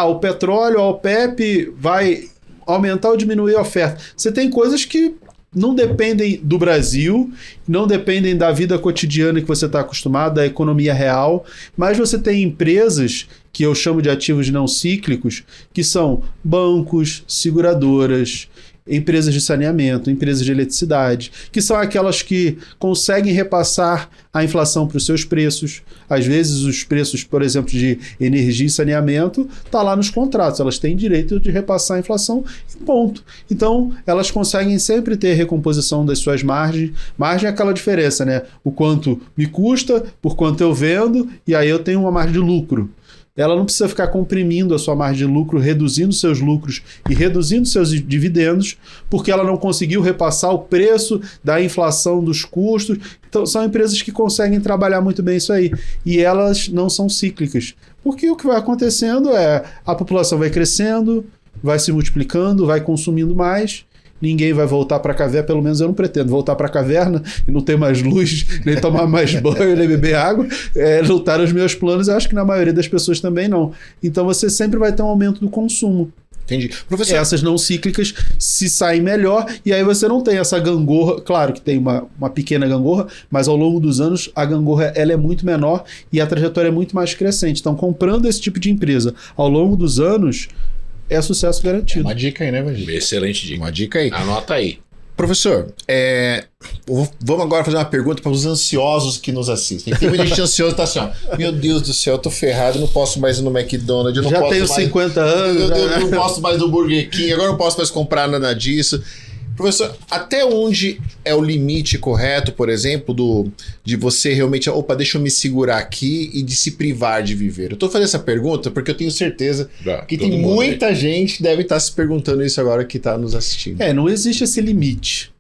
O petróleo, a OPEP vai aumentar ou diminuir a oferta? Você tem coisas que não dependem do Brasil, não dependem da vida cotidiana que você está acostumado, da economia real, mas você tem empresas que eu chamo de ativos não cíclicos, que são bancos, seguradoras, empresas de saneamento, empresas de eletricidade, que são aquelas que conseguem repassar a inflação para os seus preços. Às vezes os preços, por exemplo, de energia e saneamento, tá lá nos contratos, elas têm direito de repassar a inflação e ponto. Então, elas conseguem sempre ter recomposição das suas margens. Margem é aquela diferença, né? O quanto me custa, por quanto eu vendo, e aí eu tenho uma margem de lucro. Ela não precisa ficar comprimindo a sua margem de lucro, reduzindo seus lucros e reduzindo seus dividendos, porque ela não conseguiu repassar o preço da inflação dos custos. Então, são empresas que conseguem trabalhar muito bem isso aí. E elas não são cíclicas. Porque o que vai acontecendo é a população vai crescendo, vai se multiplicando, vai consumindo mais. Ninguém vai voltar para a caverna, pelo menos eu não pretendo voltar para a caverna e não ter mais luz, nem tomar mais banho, nem beber água. Não tá nos meus planos, eu acho que na maioria das pessoas também não. Então você sempre vai ter um aumento do consumo. Entendi. Professor, essas não cíclicas se saem melhor e aí você não tem essa gangorra. Claro que tem uma pequena gangorra, mas ao longo dos anos a gangorra ela é muito menor e a trajetória é muito mais crescente. Então comprando esse tipo de empresa ao longo dos anos é sucesso garantido. Uma dica aí, né, Vandir? Excelente dica. Uma dica aí. Anota aí. Professor, vamos agora fazer uma pergunta para os ansiosos que nos assistem. Tem muita gente ansiosa que está assim, ó, meu Deus do céu, eu tô ferrado, não posso mais ir no McDonald's, eu não já posso tenho mais, 50 anos. Eu não posso mais no Burger King, agora não posso mais comprar nada disso. Professor, até onde é o limite correto, por exemplo, de você realmente, deixa eu me segurar aqui e de se privar de viver? Eu tô fazendo essa pergunta porque eu tenho certeza que tem muita gente que deve estar se perguntando isso agora que está nos assistindo. Não existe esse limite.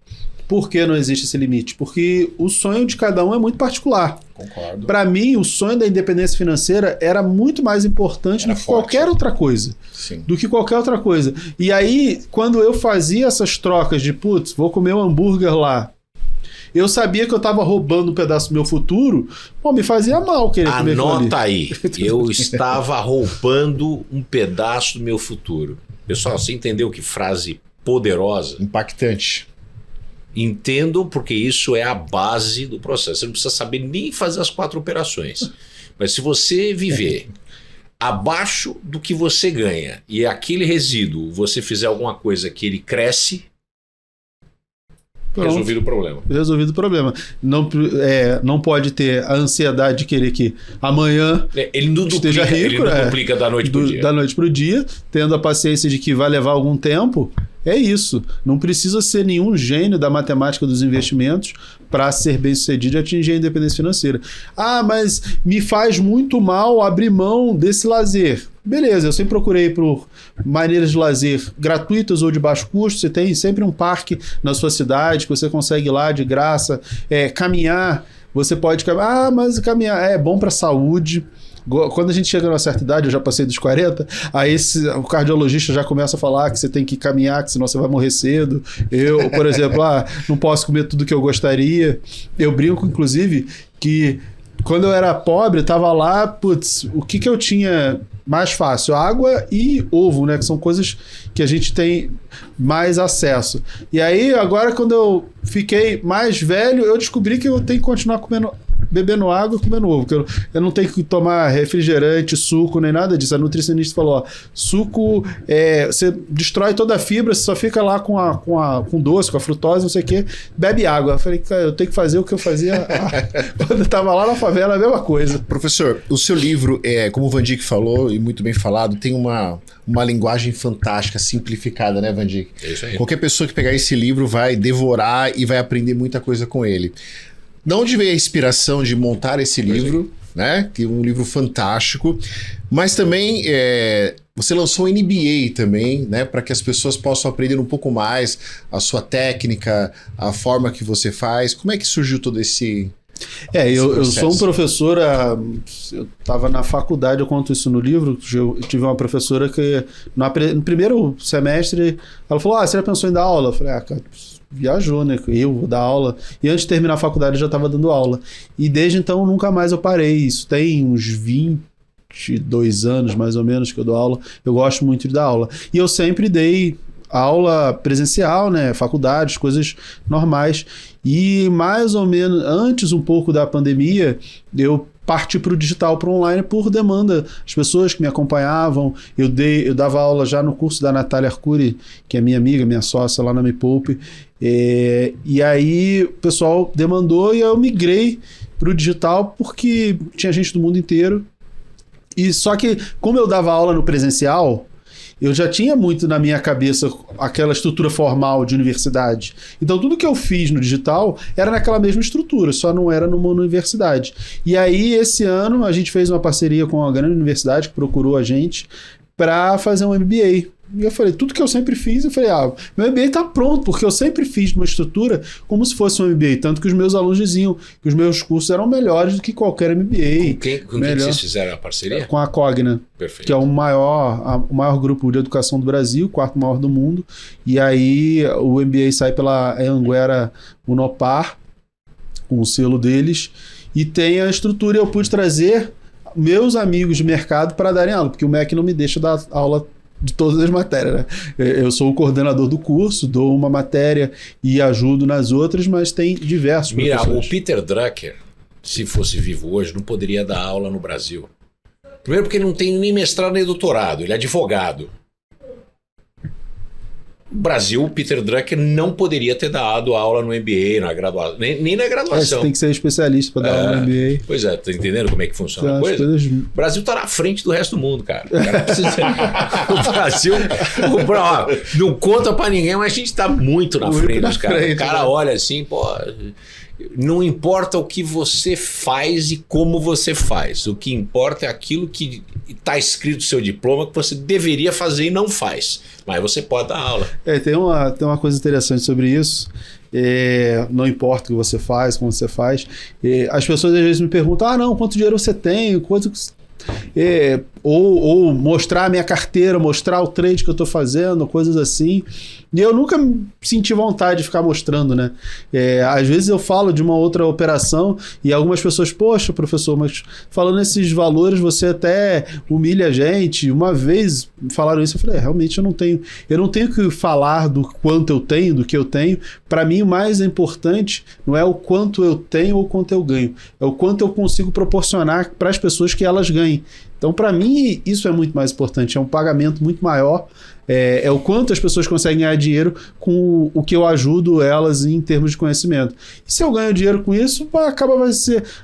Por que não existe esse limite? Porque o sonho de cada um é muito particular. Concordo. Para mim, o sonho da independência financeira era muito mais importante do que qualquer outra coisa. Sim. Do que qualquer outra coisa. E aí, quando eu fazia essas trocas de, vou comer um hambúrguer lá, eu sabia que eu estava roubando um pedaço do meu futuro, me fazia mal querer comer aquilo ali. Anota aí, eu estava roubando um pedaço do meu futuro. Pessoal, você entendeu que frase poderosa? Impactante. Entendam, porque isso é a base do processo. Você não precisa saber nem fazer as 4 operações. Mas se você viver abaixo do que você ganha e aquele resíduo você fizer alguma coisa que ele cresce, pronto. Resolvido o problema. Resolvido o problema. Não pode ter a ansiedade de querer que amanhã ele não esteja rico. Ele não duplica da noite para o dia. Da noite para o dia, tendo a paciência de que vai levar algum tempo. É isso. Não precisa ser nenhum gênio da matemática dos investimentos para ser bem sucedido e atingir a independência financeira. Mas me faz muito mal abrir mão desse lazer. Beleza, eu sempre procurei por maneiras de lazer gratuitas ou de baixo custo. Você tem sempre um parque na sua cidade que você consegue ir lá de graça. Caminhar, você pode caminhar. Mas caminhar é bom para a saúde. Quando a gente chega numa certa idade, eu já passei dos 40, aí o cardiologista já começa a falar que você tem que caminhar, que senão você vai morrer cedo. Eu, por exemplo, não posso comer tudo que eu gostaria. Eu brinco, inclusive, que quando eu era pobre, tava lá, o que eu tinha mais fácil? Água e ovo, né? Que são coisas que a gente tem mais acesso. E aí, agora, quando eu fiquei mais velho, eu descobri que eu tenho que continuar bebendo água e comendo ovo. Eu não tenho que tomar refrigerante, suco, nem nada disso. A nutricionista falou, suco, você destrói toda a fibra, você só fica lá com doce, com a frutose, não sei o quê, bebe água. Eu falei, cara, eu tenho que fazer o que eu fazia quando eu estava lá na favela, a mesma coisa. Professor, o seu livro, como o Vandir falou, e muito bem falado, tem uma linguagem fantástica, simplificada, né, Vandir? É isso aí. Qualquer pessoa que pegar esse livro vai devorar e vai aprender muita coisa com ele. De onde veio a inspiração de montar esse livro, né? Que é um livro fantástico, mas também você lançou o MBA também, né? Para que as pessoas possam aprender um pouco mais a sua técnica, a forma que você faz. Como é que surgiu todo esse Eu sou um professor, eu estava na faculdade, eu conto isso no livro, eu tive uma professora que no primeiro semestre, ela falou, você já pensou em dar aula? Eu falei, cara, viajou, né? Eu vou dar aula. E antes de terminar a faculdade eu já estava dando aula. E desde então nunca mais eu parei. Isso tem uns 22 anos, mais ou menos, que eu dou aula. Eu gosto muito de dar aula. E eu sempre dei aula presencial, né? Faculdades, coisas normais. E mais ou menos, antes um pouco da pandemia, eu parti para o digital, para o online, por demanda. As pessoas que me acompanhavam, eu dava aula já no curso da Natália Arcuri, que é minha amiga, minha sócia lá na Me Poupe. E aí o pessoal demandou e eu migrei para o digital porque tinha gente do mundo inteiro. E só que, como eu dava aula no presencial, eu já tinha muito na minha cabeça aquela estrutura formal de universidade. Então, tudo que eu fiz no digital era naquela mesma estrutura, só não era numa universidade. E aí, esse ano, a gente fez uma parceria com uma grande universidade que procurou a gente para fazer um MBA. E eu falei, tudo que eu sempre fiz, eu falei, meu MBA tá pronto, porque eu sempre fiz uma estrutura como se fosse um MBA, tanto que os meus alunos diziam que os meus cursos eram melhores do que qualquer MBA. Com quem vocês fizeram a parceria? Com a Cogna. Perfeito. Que é o maior grupo de educação do Brasil, o quarto maior do mundo. E aí o MBA sai pela Anhanguera Unopar, com o selo deles, e tem a estrutura. Eu pude trazer meus amigos de mercado para darem aula, porque o MEC não me deixa dar aula de todas as matérias, né? Eu sou o coordenador do curso, dou uma matéria e ajudo nas outras, mas tem diversos professores. O Peter Drucker, se fosse vivo hoje, não poderia dar aula no Brasil. Primeiro porque ele não tem nem mestrado nem doutorado, ele é advogado. No Brasil, o Peter Drucker não poderia ter dado aula no MBA, na graduação, nem na graduação. Você tem que ser especialista para dar aula no MBA. Pois é, tá entendendo como é que funciona a coisa? O Brasil tá na frente do resto do mundo, cara. O cara precisa... O Brasil... não conta para ninguém, mas a gente tá muito na frente dos caras. O cara olha assim, não importa o que você faz e como você faz. O que importa é aquilo que está escrito no seu diploma que você deveria fazer e não faz. Mas você pode dar aula. Tem uma coisa interessante sobre isso. Não importa o que você faz, como você faz. As pessoas às vezes me perguntam, quanto dinheiro você tem? Ou mostrar a minha carteira, mostrar o trade que eu estou fazendo, coisas assim. E eu nunca senti vontade de ficar mostrando, né? Às vezes eu falo de uma outra operação e algumas pessoas, poxa, professor, mas falando esses valores você até humilha a gente. Uma vez falaram isso, eu falei, realmente eu não tenho que falar do quanto eu tenho, do que eu tenho. Para mim o mais importante não é o quanto eu tenho ou o quanto eu ganho, é o quanto eu consigo proporcionar para as pessoas que elas ganhem. Então, para mim, isso é muito mais importante, é um pagamento muito maior, é o quanto as pessoas conseguem ganhar dinheiro com o que eu ajudo elas em termos de conhecimento. E se eu ganho dinheiro com isso,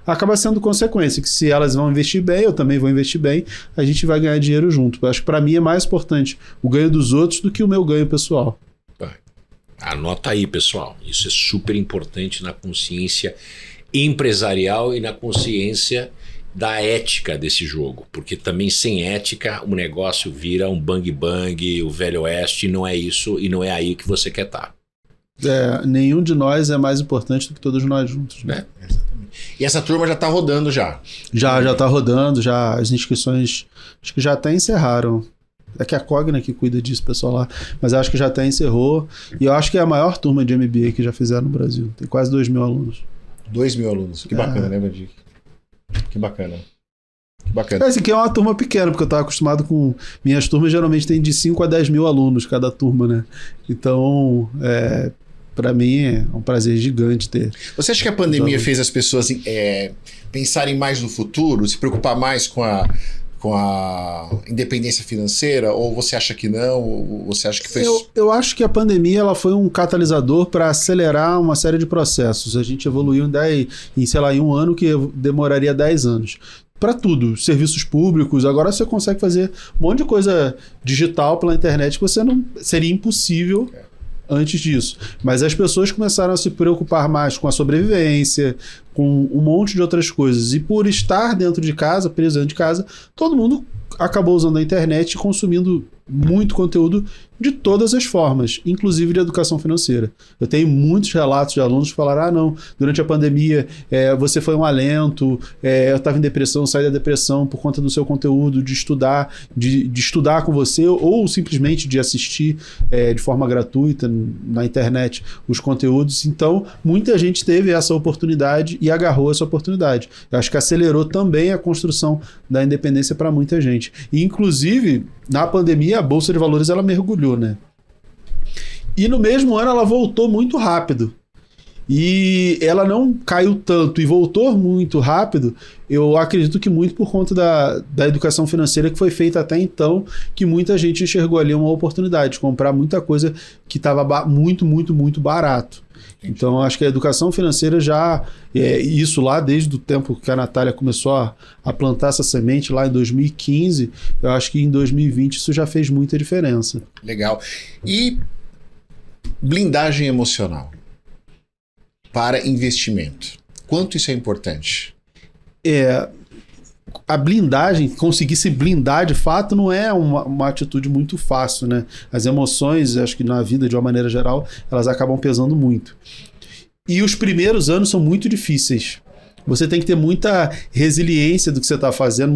acaba sendo consequência, que se elas vão investir bem, eu também vou investir bem, a gente vai ganhar dinheiro junto. Eu acho que para mim é mais importante o ganho dos outros do que o meu ganho pessoal. Anota aí, pessoal, isso é super importante na consciência empresarial e na consciência da ética desse jogo, porque também sem ética o negócio vira um bang-bang, o velho oeste, não é isso e não é aí que você quer estar. Nenhum de nós é mais importante do que todos nós juntos, né? Exatamente. E essa turma já está rodando já? Já está rodando, já as inscrições acho que já até encerraram. É que a Cogna que cuida disso, pessoal lá, mas acho que já até encerrou, e eu acho que é a maior turma de MBA que já fizeram no Brasil, tem quase 2.000 alunos. 2.000 alunos, que bacana, né, Vandic? Que bacana. Que bacana. Esse aqui é uma turma pequena, porque eu estava acostumado com... Minhas turmas geralmente tem de 5 a 10 mil alunos cada turma, né? Então, para mim é um prazer gigante ter. Você acha que a pandemia fez as pessoas pensarem mais no futuro, se preocupar mais com a independência financeira, ou você acha que não, ou você acha que foi... Eu acho que a pandemia ela foi um catalisador para acelerar uma série de processos. A gente evoluiu em um ano que demoraria 10 anos. Para tudo, serviços públicos, agora você consegue fazer um monte de coisa digital pela internet que você não seria impossível antes disso. Mas as pessoas começaram a se preocupar mais com a sobrevivência, com um monte de outras coisas. E por estar dentro de casa, preso dentro de casa, todo mundo acabou usando a internet e consumindo muito conteúdo de todas as formas, inclusive de educação financeira. Eu tenho muitos relatos de alunos que falaram, não, durante a pandemia você foi um alento, eu estava em depressão, saí da depressão por conta do seu conteúdo, de estudar com você, ou simplesmente de assistir de forma gratuita na internet os conteúdos. Então, muita gente teve essa oportunidade e agarrou essa oportunidade. Eu acho que acelerou também a construção da independência para muita gente. E, inclusive, na pandemia, a Bolsa de Valores ela mergulhou, né? E no mesmo ano ela voltou muito rápido. E ela não caiu tanto e voltou muito rápido, eu acredito que muito por conta da educação financeira que foi feita até então, que muita gente enxergou ali uma oportunidade de comprar muita coisa que estava muito, muito, muito barato. Então, acho que a educação financeira já... isso lá desde o tempo que a Natália começou a plantar essa semente, lá em 2015, eu acho que em 2020 isso já fez muita diferença. Legal. E blindagem emocional para investimento. Quanto isso é importante? A blindagem, conseguir se blindar de fato não é uma atitude muito fácil, né? As emoções, acho que na vida de uma maneira geral, elas acabam pesando muito. E os primeiros anos são muito difíceis. Você tem que ter muita resiliência do que você está fazendo,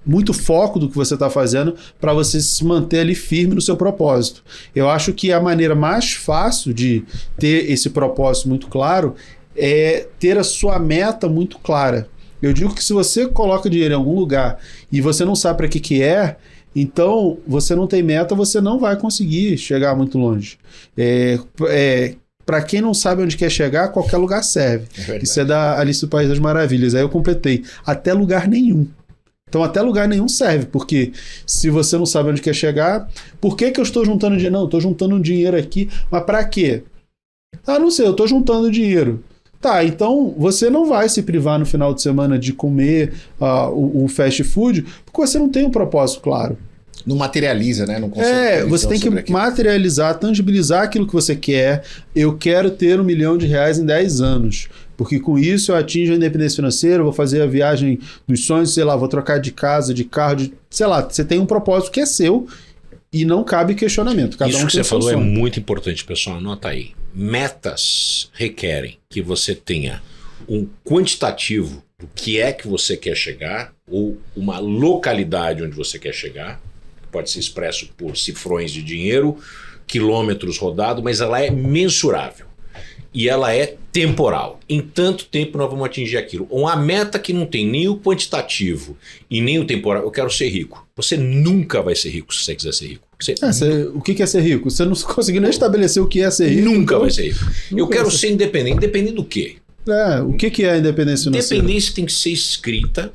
muito foco do que você está fazendo para você se manter ali firme no seu propósito. Eu acho que a maneira mais fácil de ter esse propósito muito claro é ter a sua meta muito clara. Eu digo que se você coloca dinheiro em algum lugar e você não sabe para que é, então você não tem meta, você não vai conseguir chegar muito longe. Para quem não sabe onde quer chegar, qualquer lugar serve. Isso é da Alice do País das Maravilhas. Aí eu completei. Até lugar nenhum. Então até lugar nenhum serve, porque se você não sabe onde quer chegar, por que eu estou juntando dinheiro? Não, eu estou juntando um dinheiro aqui, mas para quê? Não sei, eu estou juntando dinheiro. Tá, então você não vai se privar no final de semana de comer o fast food, porque você não tem um propósito claro. Não materializa, né? Não consegue você tem que materializar, tangibilizar aquilo que você quer. Eu quero ter R$1 milhão em 10 anos. Porque com isso eu atinjo a independência financeira, vou fazer a viagem dos sonhos, sei lá, vou trocar de casa, de carro, sei lá, você tem um propósito que é seu e não cabe questionamento. Isso que você falou é muito importante, pessoal, anota aí. Metas requerem que você tenha um quantitativo do que é que você quer chegar ou uma localidade onde você quer chegar, que pode ser expresso por cifrões de dinheiro, quilômetros rodados, mas ela é mensurável. E ela é temporal. Em tanto tempo nós vamos atingir aquilo. Uma meta que não tem nem o quantitativo e nem o temporal. Eu quero ser rico. Você nunca vai ser rico se você quiser ser rico. O que é ser rico? Você não conseguiu nem estabelecer o que é ser rico. Nunca então, vai ser rico. Eu quero ser independente. Independente do quê? O que é a independência financeira? Independência tem que ser escrita.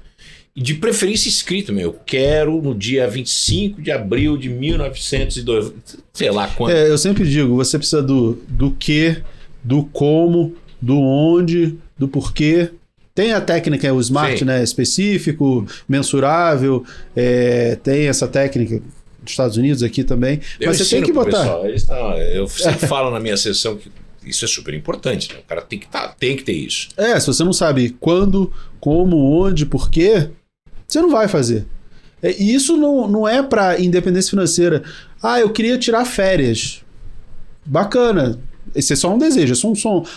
E de preferência escrita, eu quero no dia 25 de abril de 1902, sei lá quando. Eu sempre digo, você precisa do que, do como, do onde, do porquê. Tem a técnica, o SMART, né? Específico, mensurável, tem essa técnica dos Estados Unidos aqui também. Mas você tem que botar. Eu sempre falo na minha sessão que isso é super importante, né? O cara tem que ter isso. Se você não sabe quando, como, onde, porquê, você não vai fazer. E isso não é para independência financeira. Eu queria tirar férias. Bacana. Esse é só um desejo, é só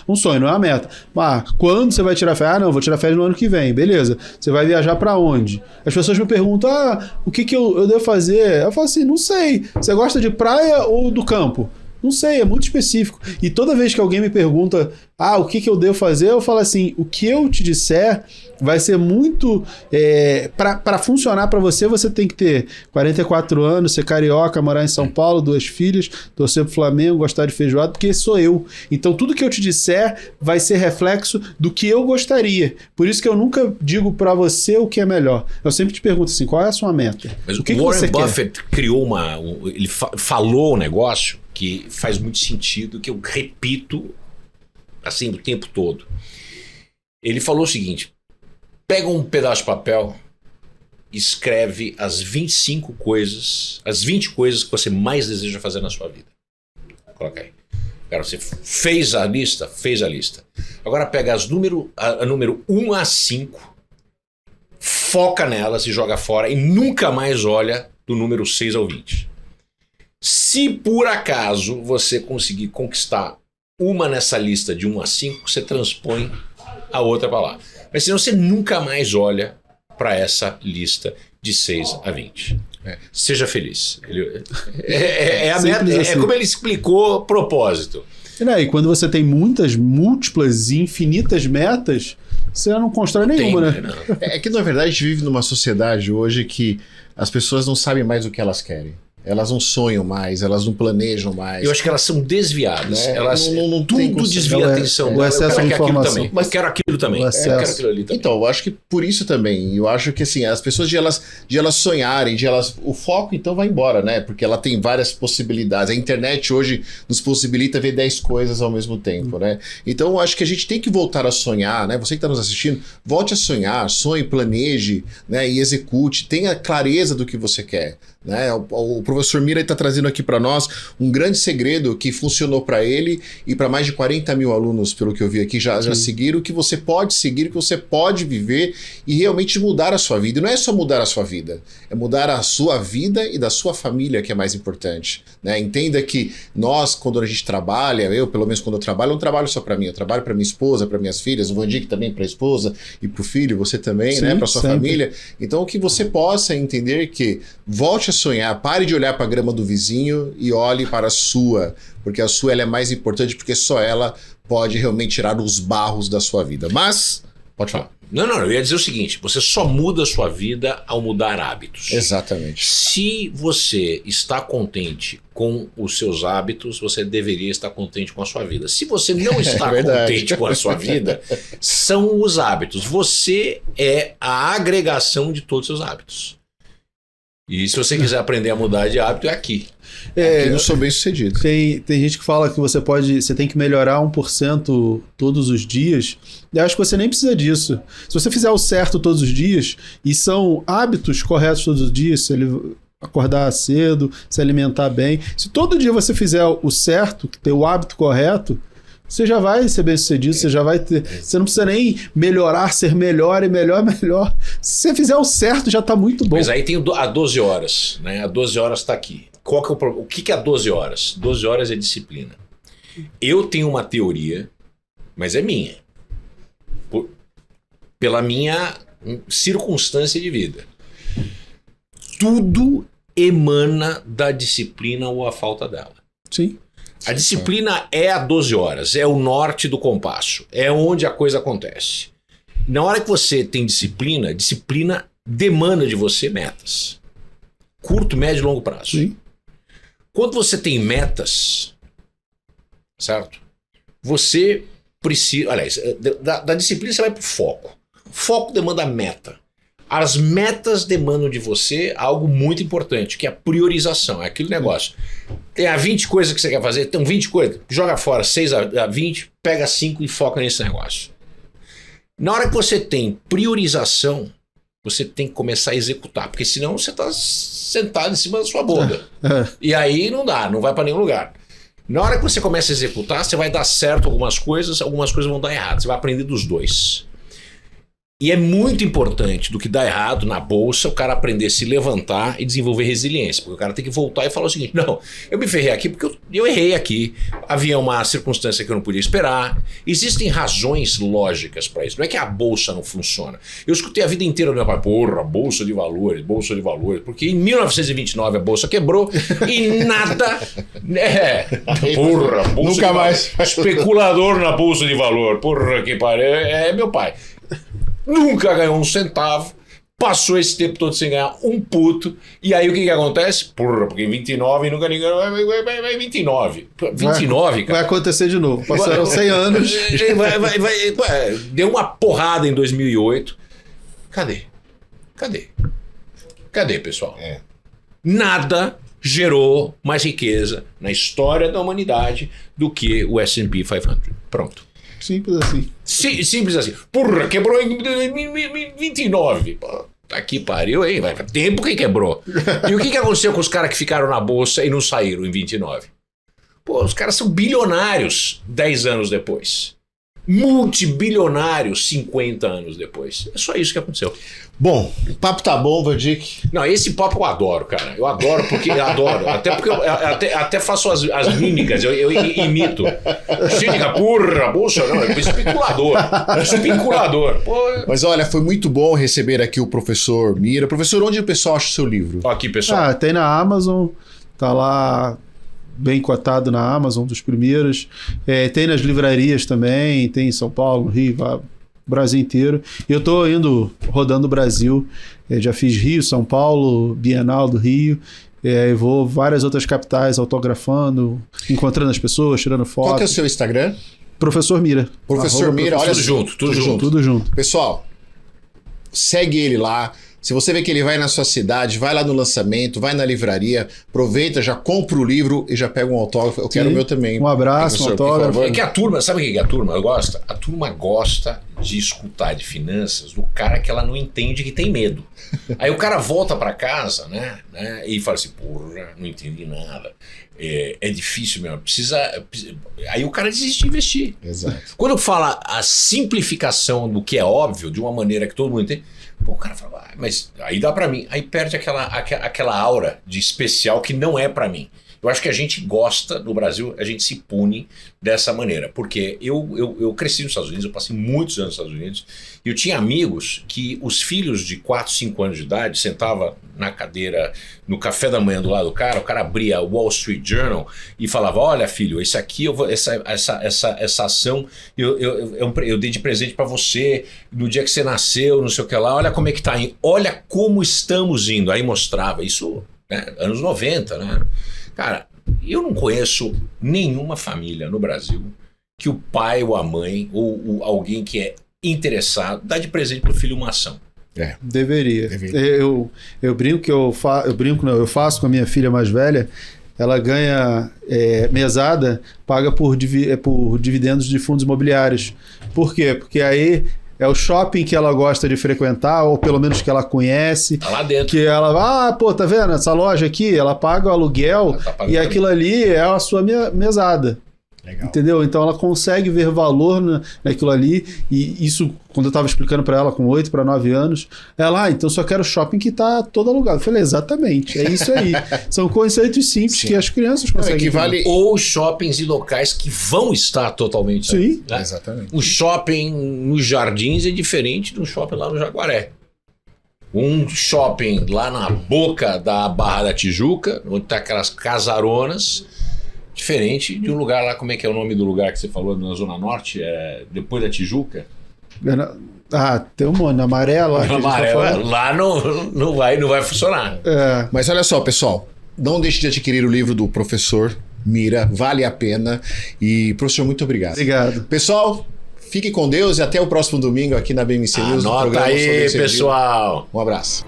um sonho, não é uma meta. Mas quando você vai tirar férias? Não, vou tirar férias no ano que vem. Beleza. Você vai viajar para onde? As pessoas me perguntam, o que eu devo fazer? Eu falo assim, não sei. Você gosta de praia ou do campo? Não sei, é muito específico. E toda vez que alguém me pergunta, o que eu devo fazer? Eu falo assim, o que eu te disser vai ser muito... para funcionar para você, você tem que ter 44 anos, ser carioca, morar em São Paulo, 2 filhas, torcer pro Flamengo, gostar de feijoada, porque sou eu. Então tudo que eu te disser vai ser reflexo do que eu gostaria. Por isso que eu nunca digo para você o que é melhor. Eu sempre te pergunto assim, qual é a sua meta? Mas o que Warren Buffett criou ele falou um negócio que faz muito sentido, que eu repito assim o tempo todo. Ele falou o seguinte: pega um pedaço de papel, escreve as 20 coisas que você mais deseja fazer na sua vida. Coloca aí. Cara, você fez a lista? Fez a lista. Agora pega a número 1 a 5, foca nela, se joga fora e nunca mais olha do número 6 ao 20. Se por acaso você conseguir conquistar uma nessa lista de 1 a 5, você transpõe a outra para lá. Mas senão você nunca mais olha para essa lista de 6 a 20. Seja feliz. A meta, assim. como ele explicou, propósito. E quando você tem múltiplas e infinitas metas, você não constrói nenhuma, né? Não. É que, na verdade, a gente vive numa sociedade hoje que as pessoas não sabem mais o que elas querem. Elas não sonham mais, elas não planejam mais. Eu acho que elas são desviadas. Elas, não tem tudo desvia a atenção. O excesso de informação. Também. Mas quero aquilo também. O Eu excesso. quero aquilo ali também. Então, eu acho que por isso também, eu acho que assim, as pessoas de elas sonharem, o foco então vai embora, né? Porque ela tem várias possibilidades. A internet hoje nos possibilita ver 10 coisas ao mesmo tempo, né? Então, eu acho que a gente tem que voltar a sonhar, né? Você que está nos assistindo, volte a sonhar, sonhe, planeje, né? E execute, tenha clareza do que você quer. Né? O professor Mira está trazendo aqui para nós um grande segredo que funcionou para ele e para mais de 40 mil alunos, pelo que eu vi aqui, já seguiram, que você pode seguir, que você pode viver e realmente mudar a sua vida. E não é só mudar a sua vida, é mudar a sua vida e da sua família, que é mais importante. Né? Entenda que nós, quando a gente trabalha, eu pelo menos quando eu trabalho, não trabalho só para mim, eu trabalho para minha esposa, para minhas filhas, o Vandic também para a esposa e para o filho, você também, né? Para sua família. Então que você possa entender que volte a sonhar, pare de olhar para a grama do vizinho e olhe para a sua, porque a sua ela é mais importante, porque só ela pode realmente tirar os barros da sua vida. Mas, pode falar. Não, eu ia dizer o seguinte, você só muda a sua vida ao mudar hábitos. Exatamente. Se você está contente com os seus hábitos, você deveria estar contente com a sua vida. Se você não está contente com a sua vida, são os hábitos. Você é a agregação de todos os seus hábitos. E se você quiser aprender a mudar de hábito, é aqui. Aqui eu sou bem sucedido. Tem gente que fala que você tem que melhorar 1% todos os dias. Eu acho que você nem precisa disso. Se você fizer o certo todos os dias, e são hábitos corretos todos os dias, se ele acordar cedo, se alimentar bem, se todo dia você fizer o certo, ter o hábito correto, você já vai ser bem sucedido, você já vai ter. Você não precisa nem melhorar, ser melhor e melhor. Se você fizer o certo, já está muito bom. Mas aí tem a 12 horas, né? A 12 horas está aqui. Qual que é o que é a 12 horas? 12 horas é disciplina. Eu tenho uma teoria, mas é minha. Pela minha circunstância de vida. Tudo emana da disciplina ou a falta dela. Sim. A disciplina é a 12 horas, é o norte do compasso, é onde a coisa acontece. Na hora que você tem disciplina demanda de você metas. Curto, médio e longo prazo. Sim. Quando você tem metas, certo? Você precisa... Aliás, da disciplina você vai para o foco. Foco demanda meta. As metas demandam de você algo muito importante, que é a priorização. É aquele negócio. Tem 20 coisas que você quer fazer, tem 20 coisas, joga fora 6 a 20, pega 5 e foca nesse negócio. Na hora que você tem priorização, você tem que começar a executar, porque senão você está sentado em cima da sua bunda. E aí não dá, não vai para nenhum lugar. Na hora que você começa a executar, você vai dar certo algumas coisas vão dar errado. Você vai aprender dos dois. E é muito importante do que dá errado na bolsa, o cara aprender a se levantar e desenvolver resiliência. Porque o cara tem que voltar e falar o seguinte, não, eu me ferrei aqui porque eu errei aqui. Havia uma circunstância que eu não podia esperar. Existem razões lógicas para isso. Não é que a bolsa não funciona. Eu escutei a vida inteira do meu pai, bolsa de valores. Porque em 1929 a bolsa quebrou e nada... bolsa nunca mais. Especulador na bolsa de valor. Que pariu. É meu pai. Nunca ganhou um centavo, passou esse tempo todo sem ganhar um puto, e aí o que acontece? Porque em 29 nunca ninguém vai 29. 29, cara. Vai acontecer de novo. Passaram 100 anos. Deu uma porrada em 2008. Cadê, pessoal? Nada gerou mais riqueza na história da humanidade do que o S&P 500. Pronto. Simples assim. Simples assim. Quebrou em 29. Tá que pariu, hein? Vai tempo que quebrou. E o que aconteceu com os caras que ficaram na bolsa e não saíram em 29? Os caras são bilionários 10 anos depois. multibilionário 50 anos depois. É só isso que aconteceu. Bom, o papo tá bom, Vandic. Não, esse papo eu adoro, cara. Eu adoro porque eu adoro. Até porque eu até faço as mímicas, eu imito. Chega, porra, bolsa, não, é especulador. Especulador. Pô. Mas olha, foi muito bom receber aqui o professor Mira. Professor, onde o pessoal acha o seu livro? Ó, aqui, pessoal. Tem na Amazon, tá lá bem cotado na Amazon, dos primeiros. Tem nas livrarias também, tem em São Paulo, Rio, Brasil inteiro. E eu tô rodando o Brasil. Já fiz Rio, São Paulo, Bienal do Rio. Eu vou várias outras capitais autografando, encontrando as pessoas, tirando foto. Qual que é o seu Instagram? Professor Mira. Professor Mira, olha. Tudo junto. Pessoal, segue ele lá. Se você vê que ele vai na sua cidade, vai lá no lançamento, vai na livraria, aproveita, já compra o livro e já pega um autógrafo. Eu quero o meu também. Um abraço, um autógrafo. É que a turma, sabe o que a turma gosta? A turma gosta de escutar de finanças do cara que ela não entende, que tem medo. Aí o cara volta para casa, né, e fala assim, porra, não entendi nada. É difícil mesmo, precisa... Aí o cara desiste de investir. Exato. Quando fala a simplificação do que é óbvio, de uma maneira que todo mundo entende, o cara fala, mas aí dá pra mim. Aí perde aquela aura de especial que não é pra mim. Eu acho que a gente gosta, no Brasil, a gente se pune dessa maneira. Porque eu cresci nos Estados Unidos, eu passei muitos anos nos Estados Unidos, e eu tinha amigos que os filhos de 4, 5 anos de idade sentavam na cadeira, no café da manhã do lado do cara, o cara abria o Wall Street Journal e falava, olha filho, isso aqui, essa ação eu dei de presente pra você no dia que você nasceu, não sei o que lá, olha como é que tá indo, olha como estamos indo. Aí mostrava isso, né, anos 90, né? Cara, eu não conheço nenhuma família no Brasil que o pai ou a mãe ou alguém que é interessado dá de presente pro filho uma ação. Deveria. Eu brinco que eu faço com a minha filha mais velha. Ela ganha mesada, paga por dividendos de fundos imobiliários. Por quê? Porque aí é o shopping que ela gosta de frequentar, ou pelo menos que ela conhece. Tá lá dentro. Que ela, tá vendo essa loja aqui? Ela paga o aluguel e aquilo ali é a sua mesada. Legal. Entendeu? Então ela consegue ver valor naquilo ali. E isso, quando eu estava explicando para ela com 8 para 9 anos, ela, então só quero shopping que está todo alugado. Eu falei, exatamente, é isso aí. São conceitos simples que as crianças conseguem. Ou shoppings e locais que vão estar totalmente. Sim, né? Exatamente. O shopping nos Jardins é diferente do shopping lá no Jaguaré. Um shopping lá na boca da Barra da Tijuca, onde tá aquelas casaronas, diferente de um lugar lá, como é que é o nome do lugar que você falou na Zona Norte? Depois da Tijuca? Tem um monte, na Amarela. Lá não vai funcionar. Mas olha só, pessoal, não deixe de adquirir o livro do professor Mira, vale a pena. E, professor, muito obrigado. Obrigado. Pessoal, fique com Deus e até o próximo domingo aqui na BMC News. Anota aí, pessoal. Um abraço.